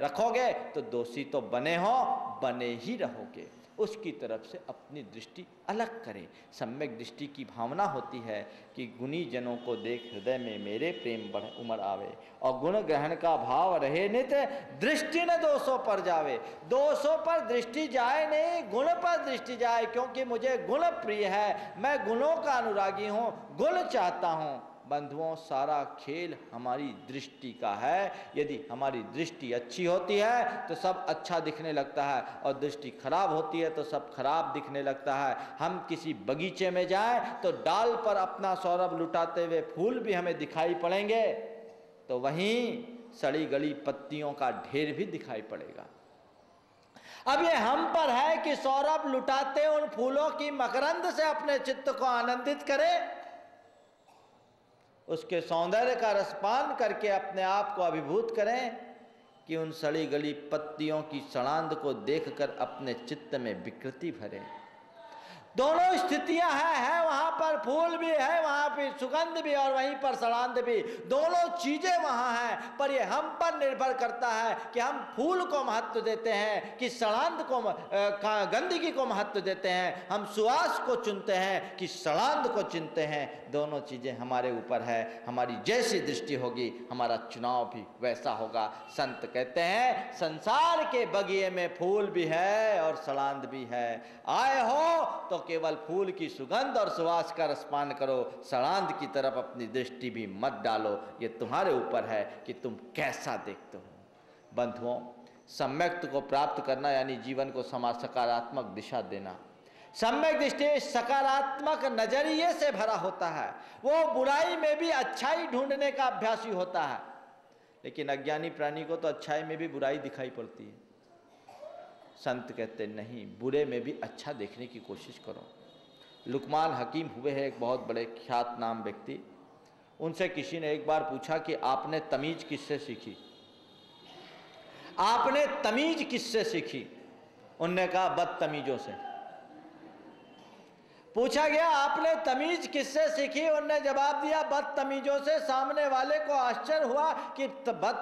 रखोगे तो दोषी तो बने ही रहोगे। उसकी तरफ से अपनी दृष्टि अलग करें। सम्यक दृष्टि की भावना होती है कि गुणी जनों को देख हृदय में मेरे प्रेम बढ़ उमड़ आवे, और गुण ग्रहण का भाव रहे नित दृष्टि न दोषों पर जावे। दोषों पर दृष्टि जाए नहीं, गुण पर दृष्टि जाए, क्योंकि मुझे गुण प्रिय है, मैं गुणों का अनुरागी हूँ, गुण चाहता हूँ। बंधुओं, सारा खेल हमारी दृष्टि का है। यदि हमारी दृष्टि अच्छी होती है तो सब अच्छा दिखने लगता है, और दृष्टि खराब होती है तो सब खराब दिखने लगता है। हम किसी बगीचे में जाएं तो डाल पर अपना सौरभ लुटाते हुए फूल भी हमें दिखाई पड़ेंगे, तो वहीं सड़ी गली पत्तियों का ढेर भी दिखाई पड़ेगा। अब ये हम पर है कि सौरभ लुटाते उन फूलों की मकरंद से अपने चित्त को आनंदित करें, उसके सौंदर्य का रसपान करके अपने आप को अभिभूत करें, कि उन सड़ी गली पत्तियों की सड़ांध को देखकर अपने चित्त में विकृति भरें। दोनों स्थितियां हैं, वहां पर फूल भी है, वहां पर सुगंध भी, और वहीं पर सड़ांध भी, दोनों चीजें वहां हैं। पर यह हम पर निर्भर करता है कि हम फूल को महत्व देते हैं कि सड़ांध को, गंदगी को महत्व देते हैं, हम सुवास को चुनते हैं कि सड़ांध को चुनते हैं। दोनों चीजें हमारे ऊपर है। हमारी जैसी दृष्टि होगी, हमारा चुनाव भी वैसा होगा। संत कहते हैं, संसार के बगिए में फूल भी है और सड़ांध भी है। आए हो तो केवल फूल की सुगंध और सुवास का रसपान करो, सड़ांध की तरफ अपनी दृष्टि भी मत डालो। ये तुम्हारे ऊपर है कि तुम कैसा देखते हो। बंधुओं, सम्यक्त को प्राप्त करना यानी जीवन को सकारात्मक दिशा देना। सम्यक दृष्टि सकारात्मक नजरिए से भरा होता है। वो बुराई में भी अच्छाई ढूंढने का अभ्यासी होता है, लेकिन अज्ञानी प्राणी को तो अच्छाई में भी बुराई दिखाई पड़ती है। संत कहते नहीं, बुरे में भी अच्छा देखने की कोशिश करो। लुकमान हकीम हुए हैं एक बहुत बड़े ख्यात नाम व्यक्ति। उनसे किसी ने एक बार पूछा कि आपने तमीज किससे सीखी, आपने तमीज किससे सीखी? उनने कहा बदतमीजों से। पूछा गया आपने तमीज किससे सीखी? उनने जवाब दिया बदतमीजों से। सामने वाले को आश्चर्य हुआ कि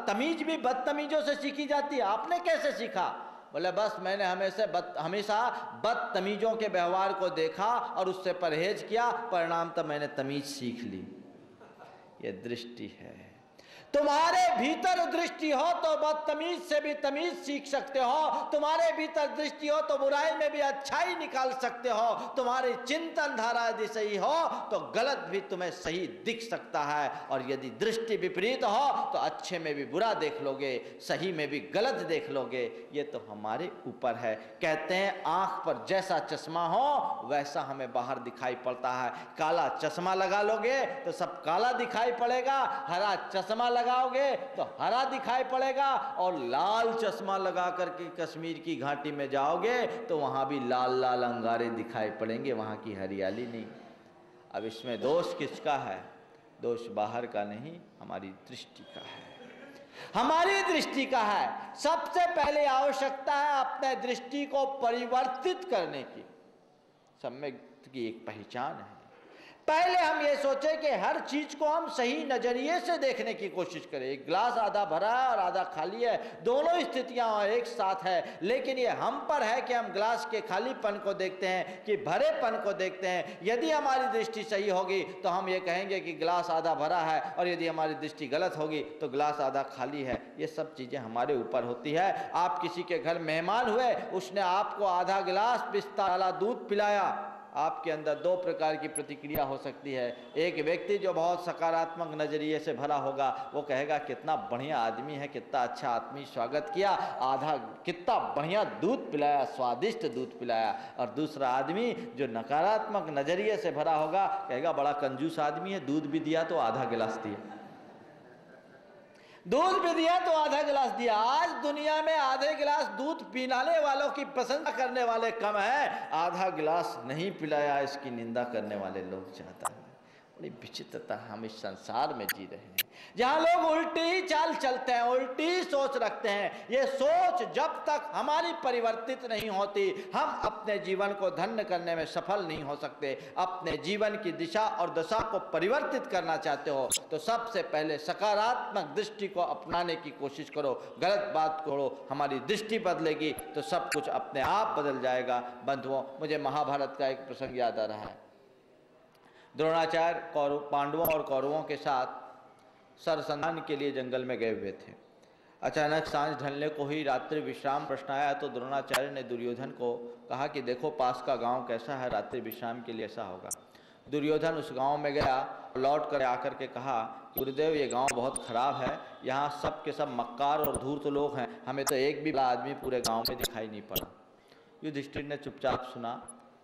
तमीज भी बदतमीजों से सीखी जाती है, आपने कैसे सीखा? बोले बस मैंने हमेशा बदतमीजों के व्यवहार को देखा और उससे परहेज किया, परिणाम तब मैंने तमीज सीख ली। ये दृष्टि है। तुम्हारे भीतर दृष्टि हो तो बदतमीज से भी तमीज सीख सकते हो। तुम्हारे भीतर दृष्टि हो तो बुराई में भी अच्छाई निकाल सकते हो। तुम्हारी चिंतन धारा यदि सही हो तो गलत भी तुम्हें सही दिख सकता है, और यदि दृष्टि विपरीत हो तो अच्छे में भी बुरा देख लोगे, सही में भी गलत देख लोगे। ये तो हमारे ऊपर है। कहते हैं आंख पर जैसा चश्मा हो वैसा हमें बाहर दिखाई पड़ता है। काला चश्मा लगा लोगे तो सब काला दिखाई पड़ेगा, हरा चश्मा लगाओगे तो हरा दिखाई पड़ेगा, और लाल चश्मा लगा करके कश्मीर की घाटी में जाओगे तो वहां भी लाल लाल अंगारे दिखाई पड़ेंगे, वहां की हरियाली नहीं। अब इसमें दोष किसका है? दोष बाहर का नहीं, हमारी दृष्टि का है, हमारी दृष्टि का है। सबसे पहले आवश्यकता है अपने दृष्टि को परिवर्तित करने की। सम्यक की एक पहचान है। पहले हम ये सोचे कि हर चीज को हम सही नजरिए से देखने की कोशिश करें। एक गिलास आधा भरा है और आधा खाली है, दोनों स्थितियां एक साथ है। लेकिन ये हम पर है कि हम गिलास के खालीपन को देखते हैं कि भरेपन को देखते हैं। यदि हमारी दृष्टि सही होगी तो हम ये कहेंगे कि गिलास आधा भरा है, और यदि हमारी दृष्टि गलत होगी तो गिलास आधा खाली है। ये सब चीजें हमारे ऊपर होती है। आप किसी के घर मेहमान हुए, उसने आपको आधा गिलास पिस्ता वाला दूध पिलाया, आपके अंदर दो प्रकार की प्रतिक्रिया हो सकती है। एक व्यक्ति जो बहुत सकारात्मक नज़रिए से भरा होगा, वो कहेगा कितना बढ़िया आदमी है, कितना अच्छा आदमी, स्वागत किया, आधा कितना बढ़िया दूध पिलाया, स्वादिष्ट दूध पिलाया। और दूसरा आदमी जो नकारात्मक नज़रिए से भरा होगा, कहेगा बड़ा कंजूस आदमी है, दूध भी दिया तो आधा गिलास दिया, दूध भी दिया तो आधा गिलास दिया। आज दुनिया में आधे गिलास दूध पिलाने वालों की प्रशंसा करने वाले कम है, आधा गिलास नहीं पिलाया इसकी निंदा करने वाले लोग ज्यादा हैं। बड़ी विचित्रता हम इस संसार में जी रहे हैं, जहां लोग उल्टी चाल चलते हैं, उल्टी सोच रखते हैं। ये सोच जब तक हमारी परिवर्तित नहीं होती, हम अपने जीवन को धन्य करने में सफल नहीं हो सकते। अपने जीवन की दिशा और दशा को परिवर्तित करना चाहते हो तो सबसे पहले सकारात्मक दृष्टि को अपनाने की कोशिश करो, गलत बात करो, हमारी दृष्टि बदलेगी तो सब कुछ अपने आप बदल जाएगा। बंधुओं, मुझे महाभारत का एक प्रसंग याद आ रहा है। द्रोणाचार्य पांडवों और कौरवों के साथ सरसंधान के लिए जंगल में गए हुए थे। अचानक सांझ ढलने को ही रात्रि विश्राम प्रश्न आया तो द्रोणाचार्य ने दुर्योधन को कहा कि देखो पास का गांव कैसा है, रात्रि विश्राम के लिए ऐसा होगा। दुर्योधन उस गांव में गया, लौट कर आकर के कहा, गुरुदेव ये गांव बहुत खराब है, यहाँ सब के सब मक्कार और धूर्त लोग हैं, हमें तो एक भी बड़ा आदमी पूरे गाँव में दिखाई नहीं पड़ा। युधिष्ठिर ने चुपचाप सुना।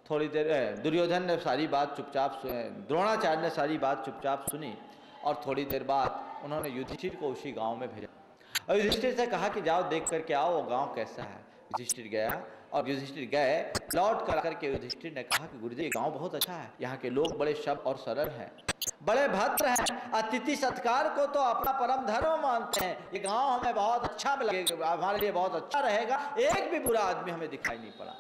थोड़ी देर दुर्योधन ने सारी बात चुपचाप, द्रोणाचार्य ने सारी बात चुपचाप सुनी और थोड़ी देर बाद उन्होंने युधिष्ठिर को उसी गांव में भेजा और युधिष्ठिर से कहा कि जाओ देख करके आओ वो गांव कैसा है। युधिष्ठिर गया और युधिष्ठिर गए, लौट कर के युधिष्ठिर ने कहा कि गुरुदेव गांव बहुत अच्छा है, यहाँ के लोग बड़े शब्द और सरल हैं, बड़े भद्र हैं, अतिथि सत्कार को तो अपना परम धर्म मानते हैं, ये गांव हमें बहुत अच्छा लगेगा, हमारे लिए बहुत अच्छा रहेगा, एक भी बुरा आदमी हमें दिखाई नहीं पड़ा।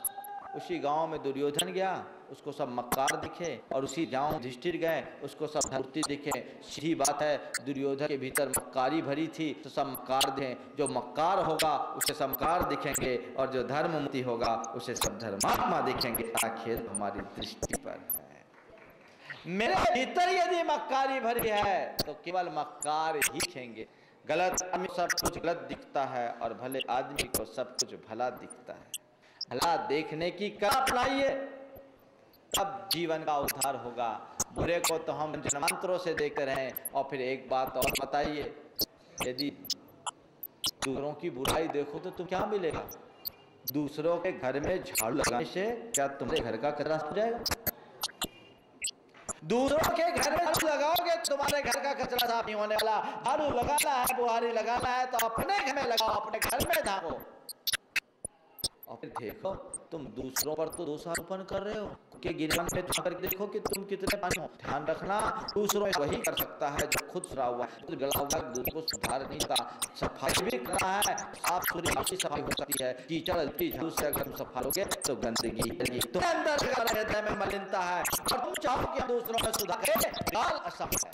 उसी गांव में दुर्योधन गया, उसको सब मक्कार दिखे, और उसी गांव युधिष्ठिर गए, उसको सब धूर्ती दिखे। सीधी बात है, दुर्योधन के भीतर मक्कारी भरी थी तो सब मक्कार दिखें, जो मक्कार होगा उसे सब मक्कार दिखेंगे और जो धर्ममूर्ति होगा उसे सब धर्मात्मा दिखेंगे। आखिर हमारी दृष्टि पर है, मेरे भीतर यदि मक्कारी भरी है तो केवल मक्कार ही दिखेंगे। गलत आदमी सब कुछ गलत दिखता है और भले आदमी को सब कुछ भला दिखता है। भला देखने की कला अपनाइए, तब जीवन का उद्धार होगा। बुरे को तो हम जन्मांतरों से देखते रहे। और फिर एक बात और बताइए, यदि दूसरों की बुराई देखो तो तुम क्या मिलेगा? दूसरों के घर में झाड़ू लगाने से क्या तुम्हारे घर का कचरा हो जाएगा? दूसरों के घर में झाड़ू लगाओगे तुम्हारे घर का कचरा साफ नहीं होने वाला। झाड़ू लगाना है, बुहारी लगाना है तो अपने घर में लगाओ, अपने घर में झाड़ो। और फिर देखो तुम दूसरों पर तो दोषारोपण कर रहे हो कि गिरवन में झांक कर देखो कि तुम कितने पानी हो। ध्यान रखना, दूसरों में वही कर सकता है जो खुद सुधरा हुआ है, खुद गला हुआ दूसरों को सुधार नहीं सकता। सफाई भी करना है, आप सूर्य सफाई हो सकती है, कीचड़ झाड़ू से अगर तुम सफा लोगे तो गंदगी तो अंदर हृदय में मलिनता है और तुम चाहो कि दूसरों में सुधार करें, असंभव है।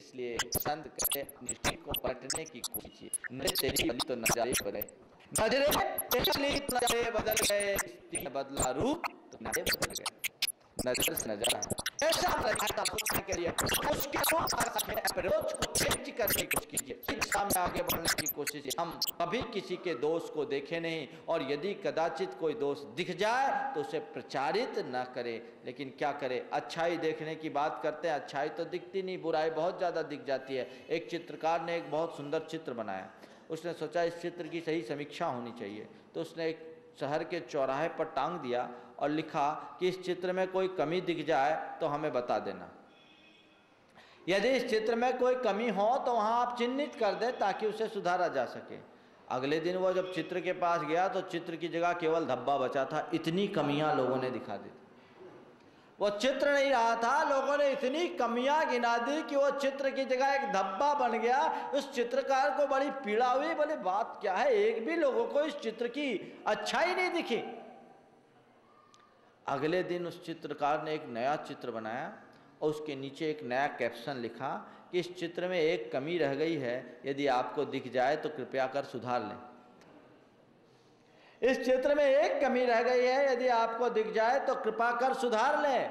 इसलिए संत कहते दृष्टि को पलटने की कोशिश, तेरी तो नजारे बने, नजरे बदल गए, बदला रूप तो नजरे बदल गए, नजर से नजर ऐसा के लिए उसके अप्रोच को चेंज करने की कोशिश कीजिए, सामने आगे बढ़ने की कोशिश कीजिए। हम कभी किसी के दोष को देखे नहीं, और यदि कदाचित कोई दोष दिख जाए तो उसे प्रचारित न करें। लेकिन क्या करें, अच्छाई देखने की बात करते हैं, अच्छाई तो दिखती नहीं, बुराई बहुत ज़्यादा दिख जाती है। एक चित्रकार ने एक बहुत सुंदर चित्र बनाया, उसने सोचा इस चित्र की सही समीक्षा होनी चाहिए, तो उसने एक शहर के चौराहे पर टांग दिया और लिखा कि इस चित्र में कोई कमी दिख जाए तो हमें बता देना। यदि इस चित्र में कोई कमी हो तो वहां आप चिन्हित कर दें ताकि उसे सुधारा जा सके। अगले दिन वो जब चित्र के पास गया तो चित्र की जगह केवल धब्बा बचा था, इतनी कमियां लोगों ने दिखा दी। वो चित्र नहीं रहा था, लोगों ने इतनी कमियां गिना दी कि वो चित्र की जगह एक धब्बा बन गया। उस चित्रकार को बड़ी पीड़ा हुई, बोले बात क्या है, एक भी लोगों को इस चित्र की अच्छाई नहीं दिखी। अगले दिन उस चित्रकार ने एक नया चित्र बनाया और उसके नीचे एक नया कैप्शन लिखा कि इस चित्र में एक कमी रह गई है, यदि आपको दिख जाए तो कृपया कर सुधार लें। इस चित्र में एक कमी रह गई है, यदि आपको दिख जाए तो कृपा कर सुधार लें।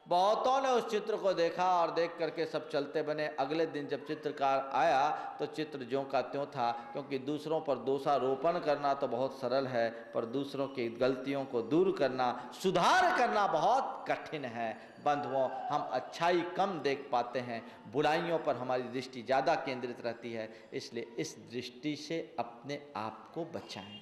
बहुतों ने उस चित्र को देखा और देख करके सब चलते बने। अगले दिन जब चित्रकार आया तो चित्र ज्यों का त्यों था, क्योंकि दूसरों पर दोषारोपण करना तो बहुत सरल है, पर दूसरों की गलतियों को दूर करना, सुधार करना बहुत कठिन है। बंधुओं, हम अच्छाई कम देख पाते हैं, बुराइयों पर हमारी दृष्टि ज़्यादा केंद्रित रहती है। इसलिए इस दृष्टि से अपने आप को बचाएं।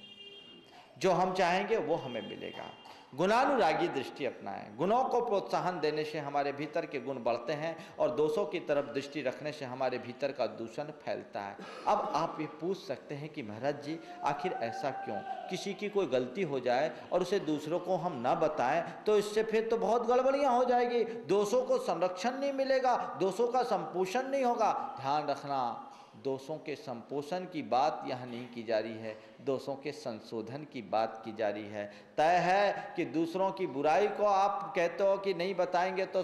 जो हम चाहेंगे वो हमें मिलेगा। गुणानुरागी दृष्टि अपनाएं। गुणों को प्रोत्साहन देने से हमारे भीतर के गुण बढ़ते हैं और दोषों की तरफ दृष्टि रखने से हमारे भीतर का दूषण फैलता है। अब आप ये पूछ सकते हैं कि महाराज जी, आखिर ऐसा क्यों? किसी की कोई गलती हो जाए और उसे दूसरों को हम ना बताएं तो इससे फिर तो बहुत गड़बड़ियां हो जाएगी, दोषों को संरक्षण नहीं मिलेगा, दोषों का संपोषण नहीं होगा। ध्यान रखना, दोषों के संपोषण की बात यहाँ नहीं की जा रही है, दोषों के संशोधन की बात की जा रही है। तय है कि दूसरों की बुराई को आप कहते हो कि नहीं बताएंगे तो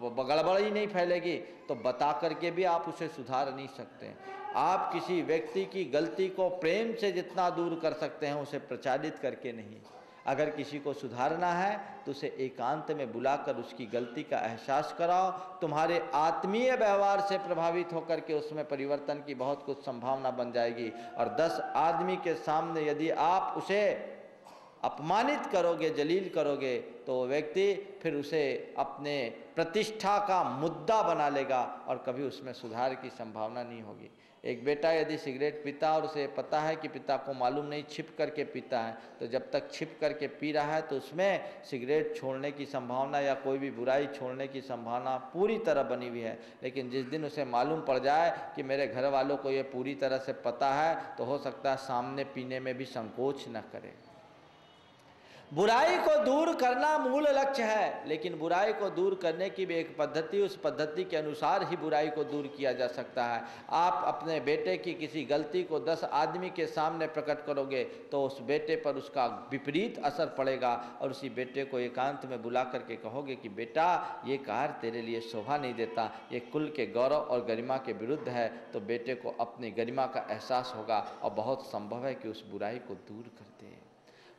गड़बड़ी नहीं फैलेगी, तो बता करके भी आप उसे सुधार नहीं सकते। आप किसी व्यक्ति की गलती को प्रेम से जितना दूर कर सकते हैं, उसे प्रचारित करके नहीं। अगर किसी को सुधारना है तो उसे एकांत में बुलाकर उसकी गलती का एहसास कराओ। तुम्हारे आत्मीय व्यवहार से प्रभावित होकर के उसमें परिवर्तन की बहुत कुछ संभावना बन जाएगी। और 10 आदमी के सामने यदि आप उसे अपमानित करोगे, जलील करोगे, तो वो व्यक्ति फिर उसे अपने प्रतिष्ठा का मुद्दा बना लेगा और कभी उसमें सुधार की संभावना नहीं होगी। एक बेटा यदि सिगरेट पीता और उसे पता है कि पिता को मालूम नहीं, छिप करके पीता है, तो जब तक छिप करके पी रहा है तो उसमें सिगरेट छोड़ने की संभावना या कोई भी बुराई छोड़ने की संभावना पूरी तरह बनी हुई है। लेकिन जिस दिन उसे मालूम पड़ जाए कि मेरे घर वालों को ये पूरी तरह से पता है, तो हो सकता है सामने पीने में भी संकोच न करे। बुराई को दूर करना मूल लक्ष्य है, लेकिन बुराई को दूर करने की भी एक पद्धति, उस पद्धति के अनुसार ही बुराई को दूर किया जा सकता है। आप अपने बेटे की किसी गलती को 10 आदमी के सामने प्रकट करोगे तो उस बेटे पर उसका विपरीत असर पड़ेगा और उसी बेटे को एकांत में बुला करके कहोगे कि बेटा, ये कार्य तेरे लिए शोभा नहीं देता, ये कुल के गौरव और गरिमा के विरुद्ध है, तो बेटे को अपनी गरिमा का एहसास होगा और बहुत संभव है कि उस बुराई को दूर कर दे।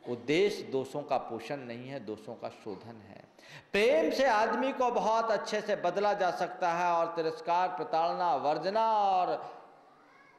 उद्देश्य दोषों का पोषण नहीं है, दोषों का शोधन है। प्रेम से आदमी को बहुत अच्छे से बदला जा सकता है और तिरस्कार, प्रताड़ना, वर्जना और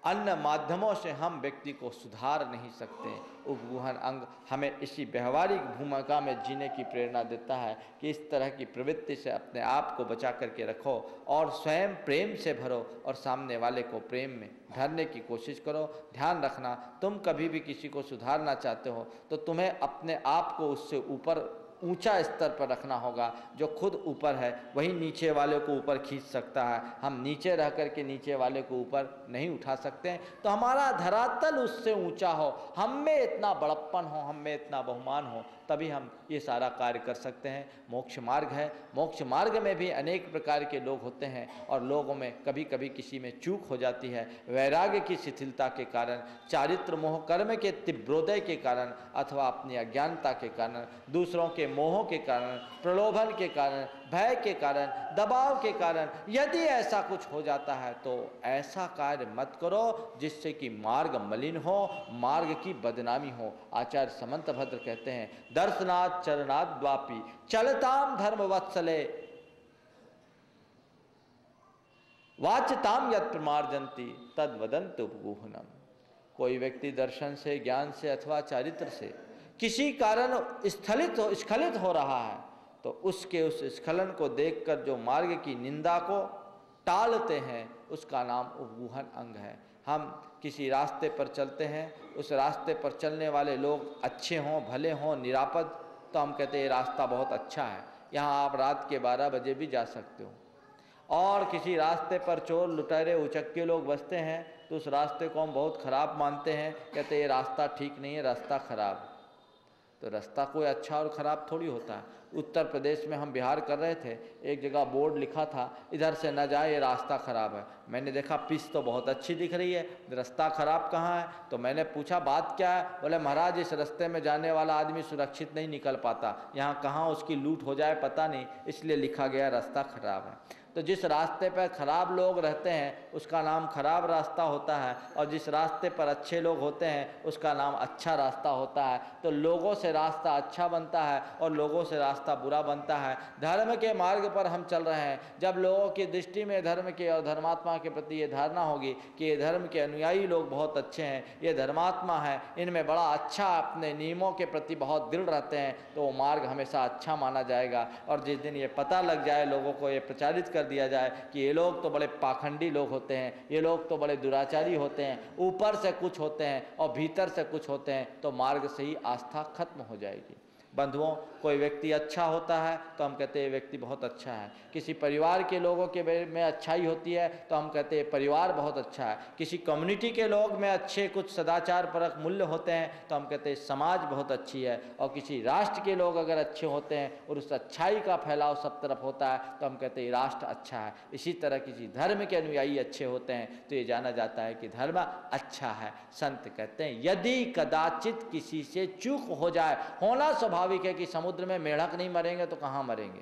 अन्य माध्यमों से हम व्यक्ति को सुधार नहीं सकते। उपगुहन अंग हमें इसी व्यवहारिक भूमिका में जीने की प्रेरणा देता है कि इस तरह की प्रवृत्ति से अपने आप को बचा करके रखो और स्वयं प्रेम से भरो और सामने वाले को प्रेम में भरने की कोशिश करो। ध्यान रखना, तुम कभी भी किसी को सुधारना चाहते हो तो तुम्हें अपने आप को उससे ऊपर, ऊंचा स्तर पर रखना होगा। जो खुद ऊपर है वही नीचे वाले को ऊपर खींच सकता है। हम नीचे रह कर के नीचे वाले को ऊपर नहीं उठा सकते हैं। तो हमारा धरातल उससे ऊंचा हो, हम में इतना बड़प्पन हो, हम में इतना बहुमान हो, तभी हम ये सारा कार्य कर सकते हैं। मोक्ष मार्ग है, मोक्ष मार्ग में भी अनेक प्रकार के लोग होते हैं और लोगों में कभी कभी किसी में चूक हो जाती है, वैराग्य की शिथिलता के कारण, चारित्र मोह कर्म के तीव्रोदय के कारण, अथवा अपनी अज्ञानता के कारण, दूसरों के मोहों के कारण, प्रलोभन के कारण, भय के कारण, दबाव के कारण यदि ऐसा कुछ हो जाता है तो ऐसा कार्य मत करो जिससे कि मार्ग मलिन हो, मार्ग की बदनामी हो। आचार्य समंतभद्र कहते हैं, दर्शनात् चरणात् द्वापि चलताम धर्म वत्सले वाच्यताम यत् प्रमार्जन्ति तद वदन्ति उपगुहनम। कोई व्यक्ति दर्शन से, ज्ञान से अथवा चारित्र से किसी कारण स्खलित हो रहा है तो उसके उस स्खलन को देखकर जो मार्ग की निंदा को टालते हैं उसका नाम उपगुहन अंग है। हम किसी रास्ते पर चलते हैं, उस रास्ते पर चलने वाले लोग अच्छे हों, भले हों, निरापद, तो हम कहते हैं ये रास्ता बहुत अच्छा है, यहाँ आप रात के 12 बजे भी जा सकते हो। और किसी रास्ते पर चोर, लुटेरे, उचक्के लोग बसते हैं तो उस रास्ते को हम बहुत ख़राब मानते हैं, कहते हैं ये रास्ता ठीक नहीं है, रास्ता ख़राब। तो रास्ता कोई अच्छा और ख़राब थोड़ी होता है। उत्तर प्रदेश में हम बिहार कर रहे थे, एक जगह बोर्ड लिखा था इधर से न जाए, ये रास्ता ख़राब है। मैंने देखा पिच तो बहुत अच्छी दिख रही है, रास्ता ख़राब कहाँ है? तो मैंने पूछा बात क्या है? बोले महाराज इस रास्ते में जाने वाला आदमी सुरक्षित नहीं निकल पाता, यहाँ कहाँ उसकी लूट हो जाए पता नहीं, इसलिए लिखा गया रास्ता ख़राब है। तो जिस रास्ते पर खराब लोग रहते हैं उसका नाम खराब रास्ता होता है और जिस रास्ते पर अच्छे लोग होते हैं उसका नाम अच्छा रास्ता होता है। तो लोगों से रास्ता अच्छा बनता है और लोगों से रास्ता रास्ता बुरा बनता है। धर्म के मार्ग पर हम चल रहे हैं। जब लोगों की दृष्टि में धर्म के और धर्मात्मा के प्रति ये धारणा होगी कि ये धर्म के अनुयायी लोग बहुत अच्छे हैं, ये धर्मात्मा है, इनमें बड़ा अच्छा अपने नियमों के प्रति बहुत दृढ़ रहते हैं, तो वो मार्ग हमेशा अच्छा माना जाएगा। और जिस दिन ये पता लग जाए, लोगों को ये प्रचारित कर दिया जाए कि ये लोग तो बड़े पाखंडी लोग होते हैं, ये लोग तो बड़े दुराचारी होते हैं, ऊपर से कुछ होते हैं और भीतर से कुछ होते हैं, तो मार्ग से ही आस्था खत्म हो जाएगी। बंधुओं, कोई व्यक्ति अच्छा होता है तो हम कहते हैं व्यक्ति बहुत अच्छा है। किसी परिवार के लोगों के में अच्छाई होती है तो हम कहते हैं परिवार बहुत अच्छा है। किसी कम्युनिटी के लोग में अच्छे कुछ सदाचार परक मूल्य होते हैं तो हम कहते हैं समाज बहुत अच्छी है। और किसी राष्ट्र के लोग अगर अच्छे होते हैं और उस अच्छाई का फैलाव सब तरफ होता है तो हम कहते हैं राष्ट्र अच्छा है। इसी तरह किसी धर्म के अनुयायी अच्छे होते हैं तो ये जाना जाता है कि धर्म अच्छा है। संत कहते हैं यदि कदाचित किसी से चूक हो जाए, होना स्वाभाविक है कि समुद्र में मेढक नहीं मरेंगे तो कहाँ मरेंगे,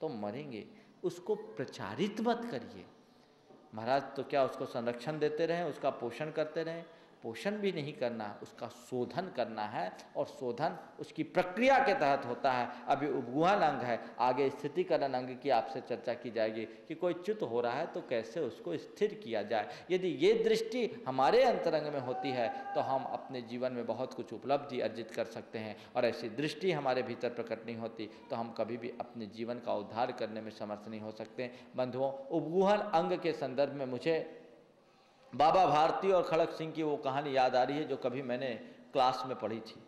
तो मरेंगे, उसको प्रचारित मत करिए। महाराज तो क्या उसको संरक्षण देते रहें, उसका पोषण करते रहें? पोषण भी नहीं करना, उसका शोधन करना है। और शोधन उसकी प्रक्रिया के तहत होता है। अभी उपगुहन अंग है, आगे स्थितिकरण अंग की आपसे चर्चा की जाएगी कि कोई च्युत हो रहा है तो कैसे उसको स्थिर किया जाए। यदि ये दृष्टि हमारे अंतरंग में होती है तो हम अपने जीवन में बहुत कुछ उपलब्धि अर्जित कर सकते हैं। और ऐसी दृष्टि हमारे भीतर प्रकट नहीं होती तो हम कभी भी अपने जीवन का उद्धार करने में समर्थ नहीं हो सकते। बंधुओं, उपगुहन अंग के संदर्भ में मुझे बाबा भारती और खड़क सिंह की वो कहानी याद आ रही है जो कभी मैंने क्लास में पढ़ी थी।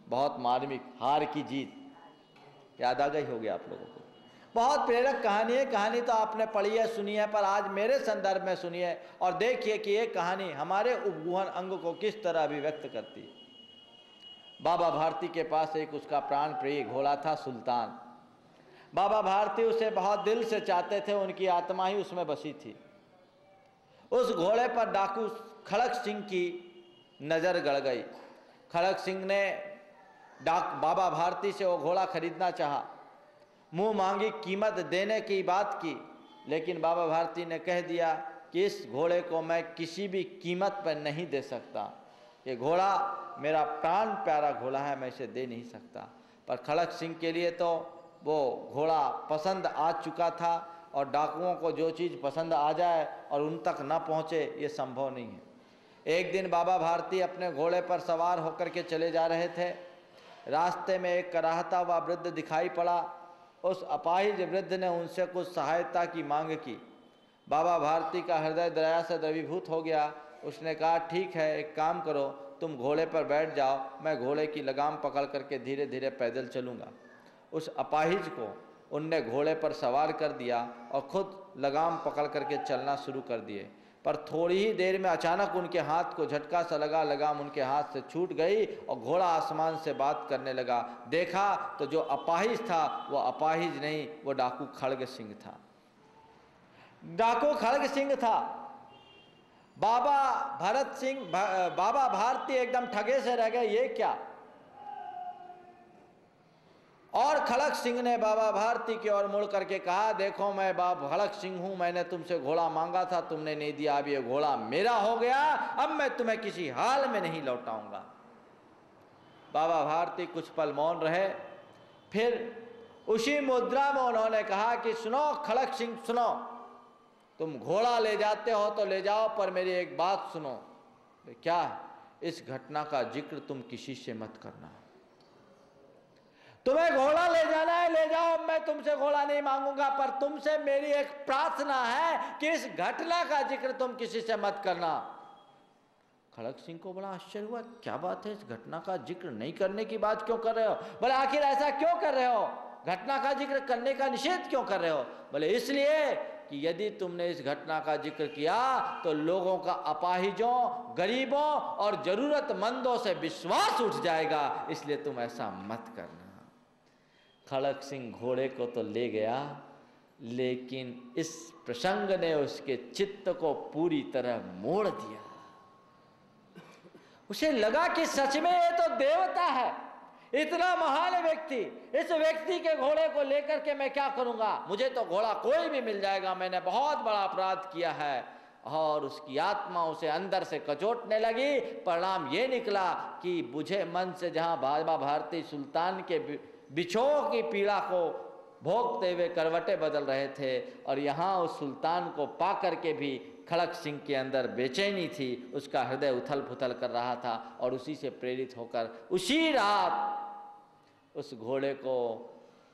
बहुत मार्मिक, हार की जीत याद आ गई होगी आप लोगों को। बहुत प्रेरक कहानी है। कहानी तो आपने पढ़ी है, सुनी है, पर आज मेरे संदर्भ में सुनिए और देखिए कि ये कहानी हमारे उपगुहन अंग को किस तरह अभिव्यक्त करती है। बाबा भारती के पास एक उसका प्राण प्रिय घोड़ा था, सुल्तान। बाबा भारती उसे बहुत दिल से चाहते थे, उनकी आत्मा ही उसमें बसी थी। उस घोड़े पर डाकू खड़क सिंह की नज़र गड़ गई। खड़क सिंह ने बाबा भारती से वो घोड़ा खरीदना चाहा, मुंह मांगी कीमत देने की बात की, लेकिन बाबा भारती ने कह दिया कि इस घोड़े को मैं किसी भी कीमत पर नहीं दे सकता। ये घोड़ा मेरा प्राण प्यारा घोड़ा है, मैं इसे दे नहीं सकता। पर खड़क सिंह के लिए तो वो घोड़ा पसंद आ चुका था और डाकुओं को जो चीज़ पसंद आ जाए और उन तक न पहुँचे ये संभव नहीं है। एक दिन बाबा भारती अपने घोड़े पर सवार होकर के चले जा रहे थे। रास्ते में एक कराहता हुआ वृद्ध दिखाई पड़ा। उस अपाहिज वृद्ध ने उनसे कुछ सहायता की मांग की। बाबा भारती का हृदय दया से द्रवीभूत हो गया। उसने कहा, ठीक है, एक काम करो, तुम घोड़े पर बैठ जाओ, मैं घोड़े की लगाम पकड़ करके धीरे धीरे पैदल चलूँगा। उस अपाहिज को उनने घोड़े पर सवार कर दिया और खुद लगाम पकड़ करके चलना शुरू कर दिए। पर थोड़ी ही देर में अचानक उनके हाथ को झटका सा लगा, लगाम उनके हाथ से छूट गई और घोड़ा आसमान से बात करने लगा। देखा तो जो अपाहिज था वो अपाहिज नहीं, वो डाकू खड़ग सिंह था। डाकू खड़ग सिंह था। बाबा भारती एकदम ठगे से रह गए, ये क्या। और खड़ग सिंह ने बाबा भारती की ओर मुड़ करके कहा, देखो मैं बाबा खड़ग सिंह हूं, मैंने तुमसे घोड़ा मांगा था, तुमने नहीं दिया, अब ये घोड़ा मेरा हो गया, अब मैं तुम्हें किसी हाल में नहीं लौटाऊंगा। बाबा भारती कुछ पल मौन रहे, फिर उसी मुद्रा में उन्होंने कहा कि सुनो खड़ग सिंह, सुनो, तुम घोड़ा ले जाते हो तो ले जाओ, पर मेरी एक बात सुनो। क्या? इस घटना का जिक्र तुम किसी से मत करना। तुम्हें घोड़ा ले जाना है, ले जाओ, मैं तुमसे घोड़ा नहीं मांगूंगा, पर तुमसे मेरी एक प्रार्थना है कि इस घटना का जिक्र तुम किसी से मत करना। खड़ग सिंह को बड़ा आश्चर्य हुआ, क्या बात है, इस घटना का जिक्र नहीं करने की बात क्यों कर रहे हो? बोले आखिर ऐसा क्यों कर रहे हो, घटना का जिक्र करने का निषेध क्यों कर रहे हो? बोले इसलिए कि यदि तुमने इस घटना का जिक्र किया तो लोगों का अपाहिजों, गरीबों और जरूरतमंदों से विश्वास उठ जाएगा, इसलिए तुम ऐसा मत करना। खड़ग सिंह घोड़े को तो ले गया, लेकिन इस प्रसंग ने उसके चित्त को पूरी तरह मोड़ दिया। उसे लगा कि सच में ये तो देवता है, इतना महान व्यक्ति, इस व्यक्ति के घोड़े को लेकर के मैं क्या करूंगा, मुझे तो घोड़ा कोई भी मिल जाएगा, मैंने बहुत बड़ा अपराध किया है। और उसकी आत्मा उसे अंदर से कचोटने लगी। परिणाम ये निकला कि बुझे मन से जहां बाबा भारती सुल्तान के बिछोह की पीड़ा को भोगते हुए करवटें बदल रहे थे। और यहाँ उस सुल्तान को पा करके भी खड़क सिंह के अंदर बेचैनी थी, उसका हृदय उथल पुथल कर रहा था। और उसी से प्रेरित होकर उसी रात उस घोड़े को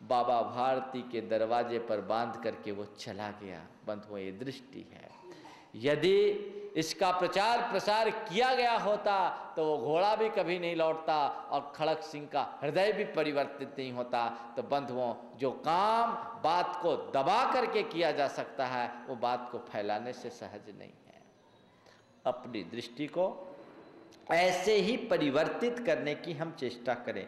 बाबा भारती के दरवाजे पर बांध करके वो चला गया। बंधुओं, ये दृष्टि है। यदि इसका प्रचार प्रसार किया गया होता तो वो घोड़ा भी कभी नहीं लौटता और खड़क सिंह का हृदय भी परिवर्तित नहीं होता। तो बंधुओं, जो काम बात को दबा करके किया जा सकता है वो बात को फैलाने से सहज नहीं है। अपनी दृष्टि को ऐसे ही परिवर्तित करने की हम चेष्टा करें।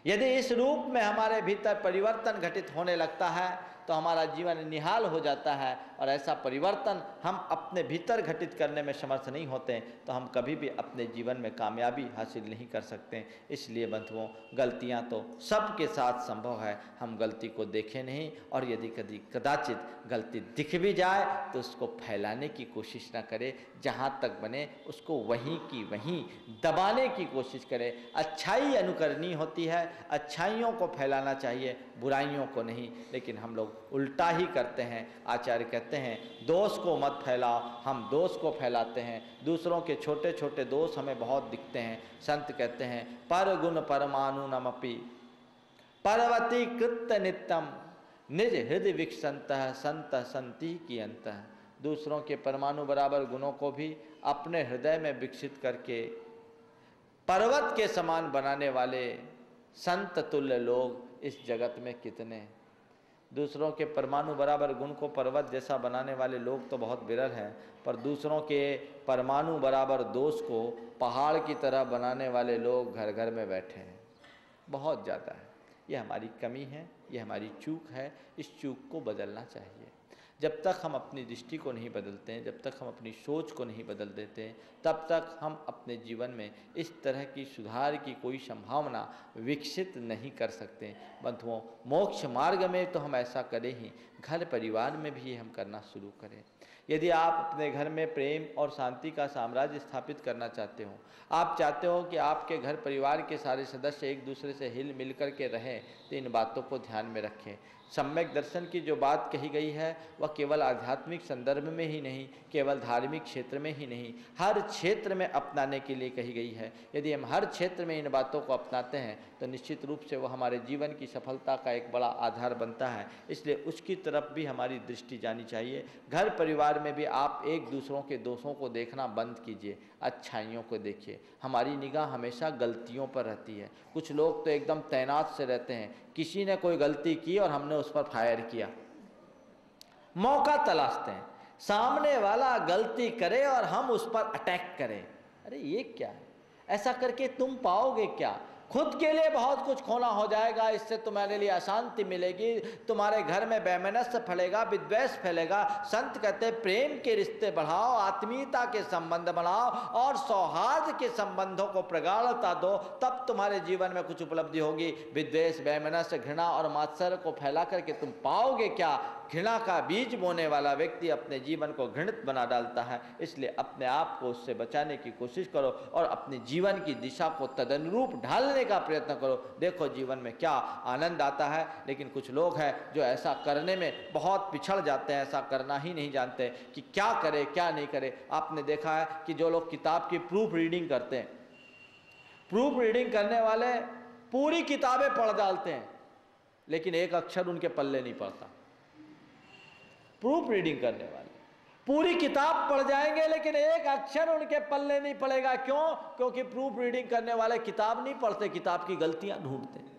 यदि इस रूप में हमारे भीतर परिवर्तन घटित होने लगता है तो हमारा जीवन निहाल हो जाता है। और ऐसा परिवर्तन हम अपने भीतर घटित करने में समर्थ नहीं होते तो हम कभी भी अपने जीवन में कामयाबी हासिल नहीं कर सकते। इसलिए बंधुओं, गलतियां तो सबके साथ संभव है, हम गलती को देखें नहीं। और यदि कभी कदाचित गलती दिख भी जाए तो उसको फैलाने की कोशिश ना करें, जहाँ तक बने उसको वहीं की वहीं दबाने की कोशिश करें। अच्छाई अनुकरणी होती है, अच्छाइयों को फैलाना चाहिए, बुराइयों को नहीं। लेकिन हम लोग उल्टा ही करते हैं। आचार्य कहते हैं दोष को मत फैलाओ, हम दोष को फैलाते हैं। दूसरों के छोटे छोटे दोष हमें बहुत दिखते हैं। संत कहते हैं पर गुण परमाणु नमपि पर्वती कृत्य नित्यम निज हृदय विकसंत संत संति की अंत। दूसरों के परमाणु बराबर गुणों को भी अपने हृदय में विकसित करके पर्वत के समान बनाने वाले संत तुल्य लोग इस जगत में कितने। दूसरों के परमाणु बराबर गुण को पर्वत जैसा बनाने वाले लोग तो बहुत विरल हैं, पर दूसरों के परमाणु बराबर दोष को पहाड़ की तरह बनाने वाले लोग घर घर में बैठे हैं, बहुत ज़्यादा है। यह हमारी कमी है, यह हमारी चूक है। इस चूक को बदलना चाहिए। जब तक हम अपनी दृष्टि को नहीं बदलते हैं, जब तक हम अपनी सोच को नहीं बदल देते हैं, तब तक हम अपने जीवन में इस तरह की सुधार की कोई संभावना विकसित नहीं कर सकते। बंधुओं, मोक्ष मार्ग में तो हम ऐसा करें ही, घर परिवार में भी हम करना शुरू करें। यदि आप अपने घर में प्रेम और शांति का साम्राज्य स्थापित करना चाहते हो, आप चाहते हो कि आपके घर परिवार के सारे सदस्य एक दूसरे से हिल मिल कर के रहें, तो इन बातों को ध्यान में रखें। सम्यक दर्शन की जो बात कही गई है वह केवल आध्यात्मिक संदर्भ में ही नहीं, केवल धार्मिक क्षेत्र में ही नहीं, हर क्षेत्र में अपनाने के लिए कही गई है। यदि हम हर क्षेत्र में इन बातों को अपनाते हैं तो निश्चित रूप से वह हमारे जीवन की सफलता का एक बड़ा आधार बनता है। इसलिए उसकी तरफ भी हमारी दृष्टि जानी चाहिए। घर परिवार में भी आप एक दूसरों के दोषों को देखना बंद कीजिए, अच्छाइयों को देखिए। हमारी निगाह हमेशा गलतियों पर रहती है। कुछ लोग तो एकदम तैनात से रहते हैं, किसी ने कोई गलती की और हमने उस पर फायर किया, मौका तलाशते हैं, सामने वाला गलती करे और हम उस पर अटैक करें। अरे ये क्या है? ऐसा करके तुम पाओगे क्या? खुद के लिए बहुत कुछ खोना हो जाएगा, इससे तुम्हारे लिए अशांति मिलेगी, तुम्हारे घर में वैमनस्य फैलेगा, विद्वेष फैलेगा। संत कहते हैं प्रेम के रिश्ते बढ़ाओ, आत्मीयता के संबंध बढ़ाओ और सौहार्द के संबंधों को प्रगाढ़ता दो, तब तुम्हारे जीवन में कुछ उपलब्धि होगी। विद्वेष, वैमनस्य, घृणा और मात्सर्य को फैला करके तुम पाओगे क्या? घृणा का बीज बोने वाला व्यक्ति अपने जीवन को घृणित बना डालता है। इसलिए अपने आप को उससे बचाने की कोशिश करो और अपने जीवन की दिशा को तदनुरूप ढालने का प्रयत्न करो। देखो जीवन में क्या आनंद आता है। लेकिन कुछ लोग हैं जो ऐसा करने में बहुत पिछड़ जाते हैं, ऐसा करना ही नहीं जानते कि क्या करे क्या नहीं करे। आपने देखा है कि जो लोग किताब की प्रूफ रीडिंग करते हैं, प्रूफ रीडिंग करने वाले पूरी किताबें पढ़ डालते हैं लेकिन एक अक्षर उनके पल्ले नहीं पड़ता। प्रूफ रीडिंग करने वाले पूरी किताब पढ़ जाएंगे लेकिन एक अक्षर उनके पल्ले नहीं पड़ेगा। क्यों? क्योंकि प्रूफ रीडिंग करने वाले किताब नहीं पढ़ते, किताब की गलतियां ढूंढते हैं।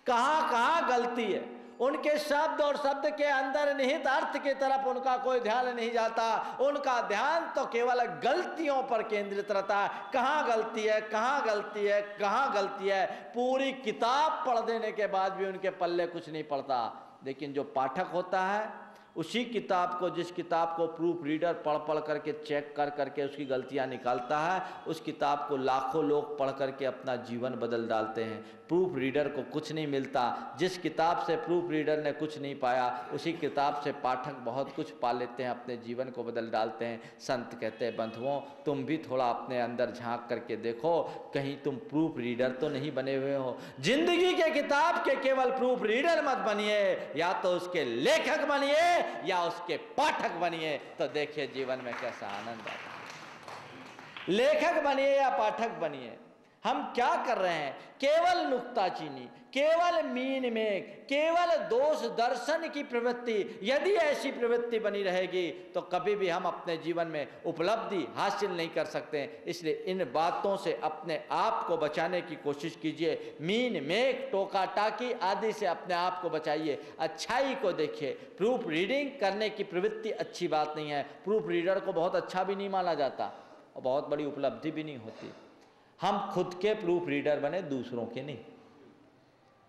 कहां कहां गलती है, उनके शब्द और शब्द के अंदर निहित अर्थ की तरफ उनका कोई ध्यान नहीं जाता। उनका ध्यान तो केवल गलतियों पर केंद्रित रहता है। कहाँ गलती है, कहाँ गलती है, कहाँ गलती है। पूरी किताब पढ़ देने के बाद भी उनके पल्ले कुछ नहीं पड़ता। लेकिन जो पाठक होता है उसी किताब को, जिस किताब को प्रूफ रीडर पढ़ पढ़ करके चेक कर करके उसकी गलतियां निकालता है, उस किताब को लाखों लोग पढ़ करके अपना जीवन बदल डालते हैं। प्रूफ रीडर को कुछ नहीं मिलता। जिस किताब से प्रूफ रीडर ने कुछ नहीं पाया, उसी किताब से पाठक बहुत कुछ पा लेते हैं, अपने जीवन को बदल डालते हैं। संत कहते हैं, बंधुओं तुम भी थोड़ा अपने अंदर झांक करके देखो, कहीं तुम प्रूफ रीडर तो नहीं बने हुए हो। जिंदगी के किताब के केवल प्रूफ रीडर मत बनिए, या तो उसके लेखक बनिए या उसके पाठक बनिए, तो देखिए जीवन में कैसा आनंद आता है। लेखक बनिए या पाठक बनिए, हम क्या कर रहे हैं? केवल नुक्ताचीनी, केवल मीन में, केवल दोष दर्शन की प्रवृत्ति। यदि ऐसी प्रवृत्ति बनी रहेगी तो कभी भी हम अपने जीवन में उपलब्धि हासिल नहीं कर सकते। इसलिए इन बातों से अपने आप को बचाने की कोशिश कीजिए। मीन में, टोका टाकी आदि से अपने आप को बचाइए। अच्छाई को देखिए। प्रूफ रीडिंग करने की प्रवृत्ति अच्छी बात नहीं है। प्रूफ रीडर को बहुत अच्छा भी नहीं माना जाता और बहुत बड़ी उपलब्धि भी नहीं होती। हम खुद के प्रूफ रीडर बने, दूसरों के नहीं।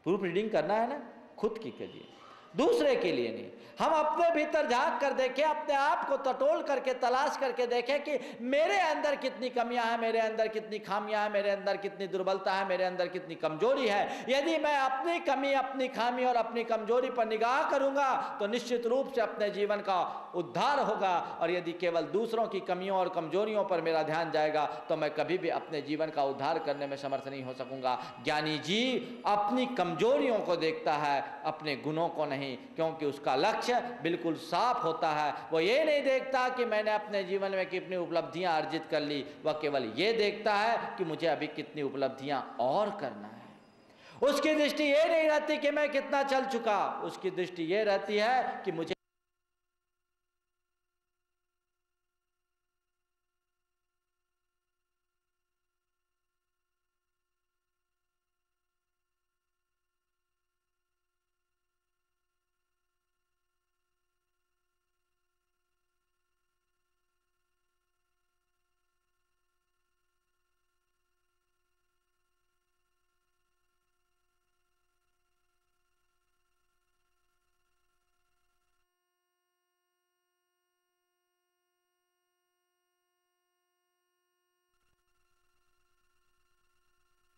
प्रूफ रीडिंग करना है ना, खुद की करिए, दूसरे के लिए नहीं। हम अपने भीतर झांक कर देखें, अपने आप को टटोल करके तलाश करके देखें कि मेरे अंदर कितनी कमियां हैं, मेरे अंदर कितनी खामियां हैं, मेरे अंदर कितनी दुर्बलता है, मेरे अंदर कितनी कमजोरी है। यदि मैं अपनी कमी, अपनी खामी और अपनी कमजोरी पर निगाह करूंगा तो निश्चित रूप से अपने जीवन का उद्धार होगा। और यदि केवल दूसरों की कमियों और कमजोरियों पर मेरा ध्यान जाएगा तो मैं कभी भी अपने जीवन का उद्धार करने में समर्थ नहीं हो सकूंगा। ज्ञानी जी अपनी कमजोरियों को देखता है, अपने गुणों को नहीं, क्योंकि उसका लक्ष्य बिल्कुल साफ होता है। वो ये नहीं देखता कि मैंने अपने जीवन में कितनी उपलब्धियां अर्जित कर ली, वह केवल ये देखता है कि मुझे अभी कितनी उपलब्धियां और करना है। उसकी दृष्टि ये नहीं रहती कि मैं कितना चल चुका, उसकी दृष्टि ये रहती है कि मुझे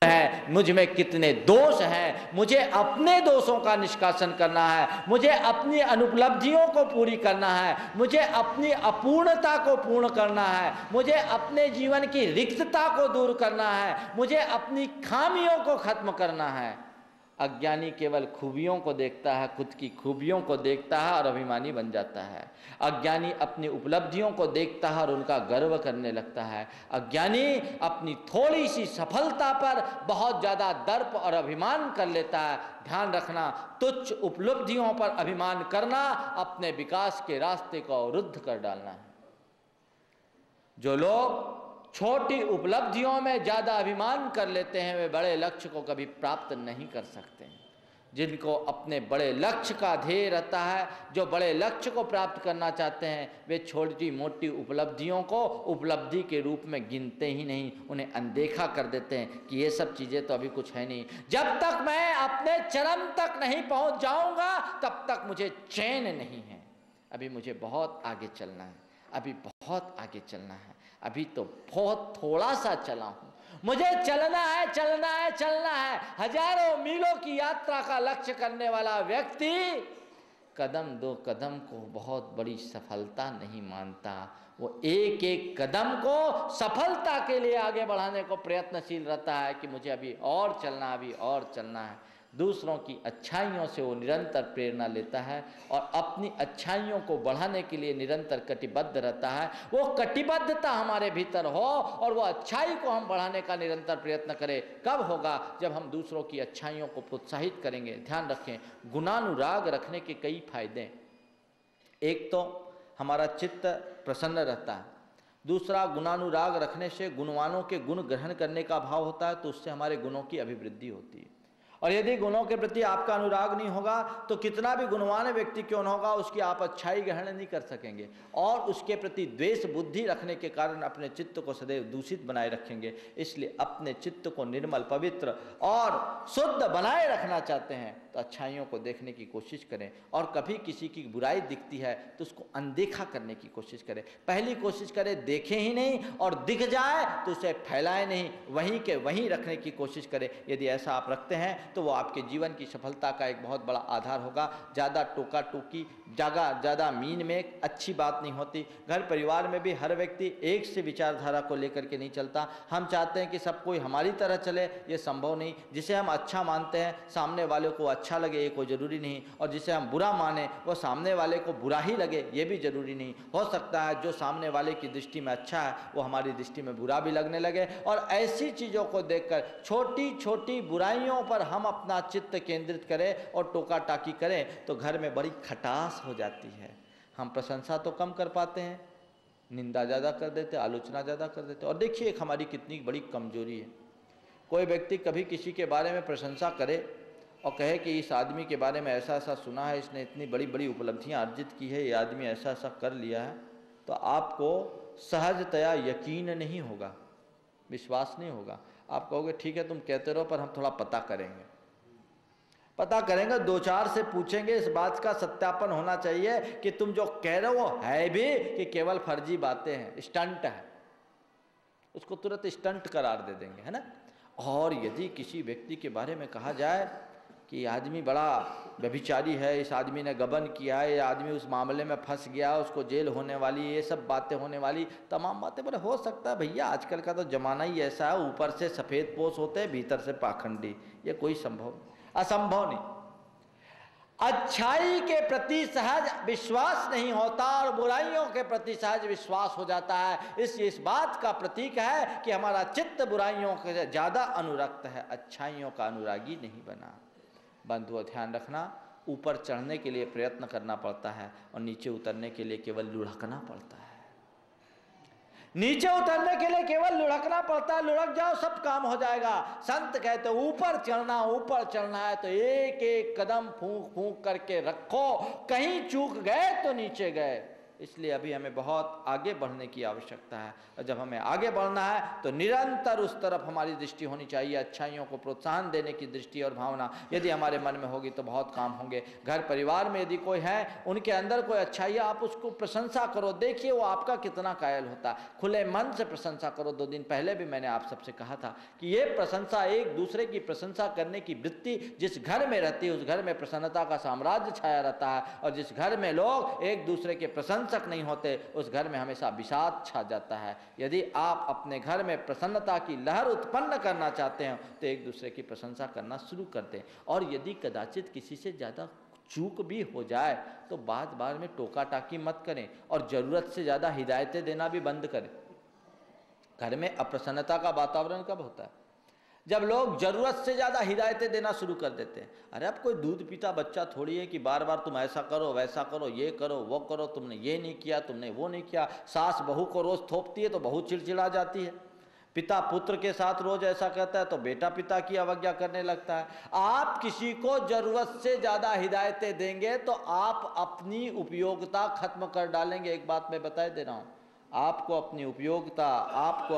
है, मुझ में कितने दोष हैं, मुझे अपने दोषों का निष्कासन करना है, मुझे अपनी अनुपलब्धियों को पूरी करना है, मुझे अपनी अपूर्णता को पूर्ण करना है, मुझे अपने जीवन की रिक्तता को दूर करना है, मुझे अपनी खामियों को खत्म करना है। अज्ञानी केवल खूबियों को देखता है, खुद की खूबियों को देखता है और अभिमानी बन जाता है। अज्ञानी अपनी उपलब्धियों को देखता है और उनका गर्व करने लगता है। अज्ञानी अपनी थोड़ी सी सफलता पर बहुत ज़्यादा दर्प और अभिमान कर लेता है। ध्यान रखना, तुच्छ उपलब्धियों पर अभिमान करना अपने विकास के रास्ते को अवरुद्ध कर डालना है। जो लोग छोटी उपलब्धियों में ज़्यादा अभिमान कर लेते हैं, वे बड़े लक्ष्य को कभी प्राप्त नहीं कर सकते। जिनको अपने बड़े लक्ष्य का ध्येय रहता है, जो बड़े लक्ष्य को प्राप्त करना चाहते हैं, वे छोटी मोटी उपलब्धियों को उपलब्धि के रूप में गिनते ही नहीं, उन्हें अनदेखा कर देते हैं कि ये सब चीज़ें तो अभी कुछ है नहीं। जब तक मैं अपने चरम तक नहीं पहुंच जाऊंगा तब तक मुझे चैन नहीं है। अभी मुझे बहुत आगे चलना है, अभी बहुत आगे चलना है, अभी तो बहुत थोड़ा सा चला हूं, मुझे चलना है, चलना है, चलना है। हजारों मीलों की यात्रा का लक्ष्य करने वाला व्यक्ति कदम दो कदम को बहुत बड़ी सफलता नहीं मानता। वो एक एक कदम को सफलता के लिए आगे बढ़ाने को प्रयत्नशील रहता है कि मुझे अभी और चलना, अभी और चलना है। दूसरों की अच्छाइयों से वो निरंतर प्रेरणा लेता है और अपनी अच्छाइयों को बढ़ाने के लिए निरंतर कटिबद्ध रहता है। वो कटिबद्धता हमारे भीतर हो और वो अच्छाई को हम बढ़ाने का निरंतर प्रयत्न करें। कब होगा? जब हम दूसरों की अच्छाइयों को प्रोत्साहित करेंगे। ध्यान रखें, गुणानुराग रखने के कई फायदे। एक तो हमारा चित्त प्रसन्न रहता है। दूसरा, गुणानुराग रखने से गुणवानों के गुण ग्रहण करने का भाव होता है, तो उससे हमारे गुणों की अभिवृद्धि होती है। और यदि गुणों के प्रति आपका अनुराग नहीं होगा तो कितना भी गुणवान व्यक्ति क्यों न होगा, उसकी आप अच्छाई ग्रहण नहीं कर सकेंगे और उसके प्रति द्वेष बुद्धि रखने के कारण अपने चित्त को सदैव दूषित बनाए रखेंगे। इसलिए अपने चित्त को निर्मल, पवित्र और शुद्ध बनाए रखना चाहते हैं तो अच्छाइयों को देखने की कोशिश करें, और कभी किसी की बुराई दिखती है तो उसको अनदेखा करने की कोशिश करें। पहली कोशिश करें देखें ही नहीं, और दिख जाए तो उसे फैलाएं नहीं, वहीं के वहीं रखने की कोशिश करें। यदि ऐसा आप रखते हैं तो वो आपके जीवन की सफलता का एक बहुत बड़ा आधार होगा। ज़्यादा टोका टोकी, ज़्यादा मीन में अच्छी बात नहीं होती। घर परिवार में भी हर व्यक्ति एक से विचारधारा को लेकर के नहीं चलता। हम चाहते हैं कि सब कोई हमारी तरह चले, ये संभव नहीं। जिसे हम अच्छा मानते हैं सामने वाले को अच्छा लगे ये कोई ज़रूरी नहीं, और जिसे हम बुरा माने वो सामने वाले को बुरा ही लगे ये भी ज़रूरी नहीं। हो सकता है जो सामने वाले की दृष्टि में अच्छा है वो हमारी दृष्टि में बुरा भी लगने लगे, और ऐसी चीज़ों को देखकर छोटी छोटी बुराइयों पर हम अपना चित्त केंद्रित करें और टोका टाकी करें तो घर में बड़ी खटास हो जाती है। हम प्रशंसा तो कम कर पाते हैं, निंदा ज़्यादा कर देते, आलोचना ज़्यादा कर देते। और देखिए एक हमारी कितनी बड़ी कमजोरी है। कोई व्यक्ति कभी किसी के बारे में प्रशंसा करे और कहे कि इस आदमी के बारे में ऐसा ऐसा सुना है, इसने इतनी बड़ी बड़ी उपलब्धियां अर्जित की है, ये आदमी ऐसा ऐसा कर लिया है, तो आपको सहजतया यकीन नहीं होगा, विश्वास नहीं होगा। आप कहोगे ठीक है तुम कहते रहो पर हम थोड़ा पता करेंगे। पता करेंगे, दो चार से पूछेंगे, इस बात का सत्यापन होना चाहिए कि तुम जो कह रहे हो है भी कि केवल फर्जी बातें हैं, स्टंट है, उसको तुरंत स्टंट करार दे देंगे, है ना। और यदि किसी व्यक्ति के बारे में कहा जाए कि ये आदमी बड़ा व्यभिचारी है, इस आदमी ने गबन किया है, ये आदमी उस मामले में फंस गया, उसको जेल होने वाली, ये सब बातें होने वाली, तमाम बातें, बोले हो सकता है भैया आजकल का तो जमाना ही ऐसा है, ऊपर से सफ़ेद पोश होते हैं भीतर से पाखंडी, ये कोई असंभव नहीं। अच्छाई के प्रति सहज विश्वास नहीं होता और बुराइयों के प्रति सहज विश्वास हो जाता है। इस बात का प्रतीक है कि हमारा चित्त बुराइयों से ज़्यादा अनुरक्त है, अच्छाइयों का अनुरागी नहीं बना। बंधुओं ध्यान रखना, ऊपर चढ़ने के लिए प्रयत्न करना पड़ता है और नीचे उतरने के लिए केवल लुढ़कना पड़ता है। नीचे उतरने के लिए केवल लुढ़कना पड़ता है, लुढ़क जाओ सब काम हो जाएगा। संत कहते ऊपर चढ़ना है तो एक एक कदम फूंक फूंक करके रखो, कहीं चूक गए तो नीचे गए। इसलिए अभी हमें बहुत आगे बढ़ने की आवश्यकता है, और जब हमें आगे बढ़ना है तो निरंतर उस तरफ हमारी दृष्टि होनी चाहिए। अच्छाइयों को प्रोत्साहन देने की दृष्टि और भावना यदि हमारे मन में होगी तो बहुत काम होंगे। घर परिवार में यदि कोई है, उनके अंदर कोई अच्छाई, आप उसको प्रशंसा करो, देखिए वो आपका कितना कायल होता है। खुले मन से प्रशंसा करो। 2 दिन पहले भी मैंने आप सबसे कहा था कि ये प्रशंसा, एक दूसरे की प्रशंसा करने की वृत्ति जिस घर में रहती है उस घर में प्रसन्नता का साम्राज्य छाया रहता है, और जिस घर में लोग एक दूसरे के प्रशंसक नहीं होते उस घर में हमेशा विषाद छा जाता है। यदि आप अपने घर में प्रसन्नता की लहर उत्पन्न करना चाहते हैं तो एक दूसरे की प्रशंसा करना शुरू कर दें। और यदि कदाचित किसी से ज़्यादा चूक भी हो जाए तो बार में टोका टाकी मत करें, और ज़रूरत से ज़्यादा हिदायतें देना भी बंद करें। घर में अप्रसन्नता का वातावरण कब होता है? जब लोग जरूरत से ज़्यादा हिदायतें देना शुरू कर देते हैं। अरे अब कोई दूध पीता बच्चा थोड़ी है कि बार बार तुम ऐसा करो वैसा करो, ये करो वो करो, तुमने ये नहीं किया, तुमने वो नहीं किया। सास बहू को रोज़ थोपती है तो बहू चिड़चिड़ा जाती है, पिता पुत्र के साथ रोज ऐसा कहता है तो बेटा पिता की अवज्ञा करने लगता है। आप किसी को जरूरत से ज़्यादा हिदायतें देंगे तो आप अपनी उपयोगिता खत्म कर डालेंगे। एक बात मैं बता दे रहा हूँ, आपको अपनी उपयोगिता, आपको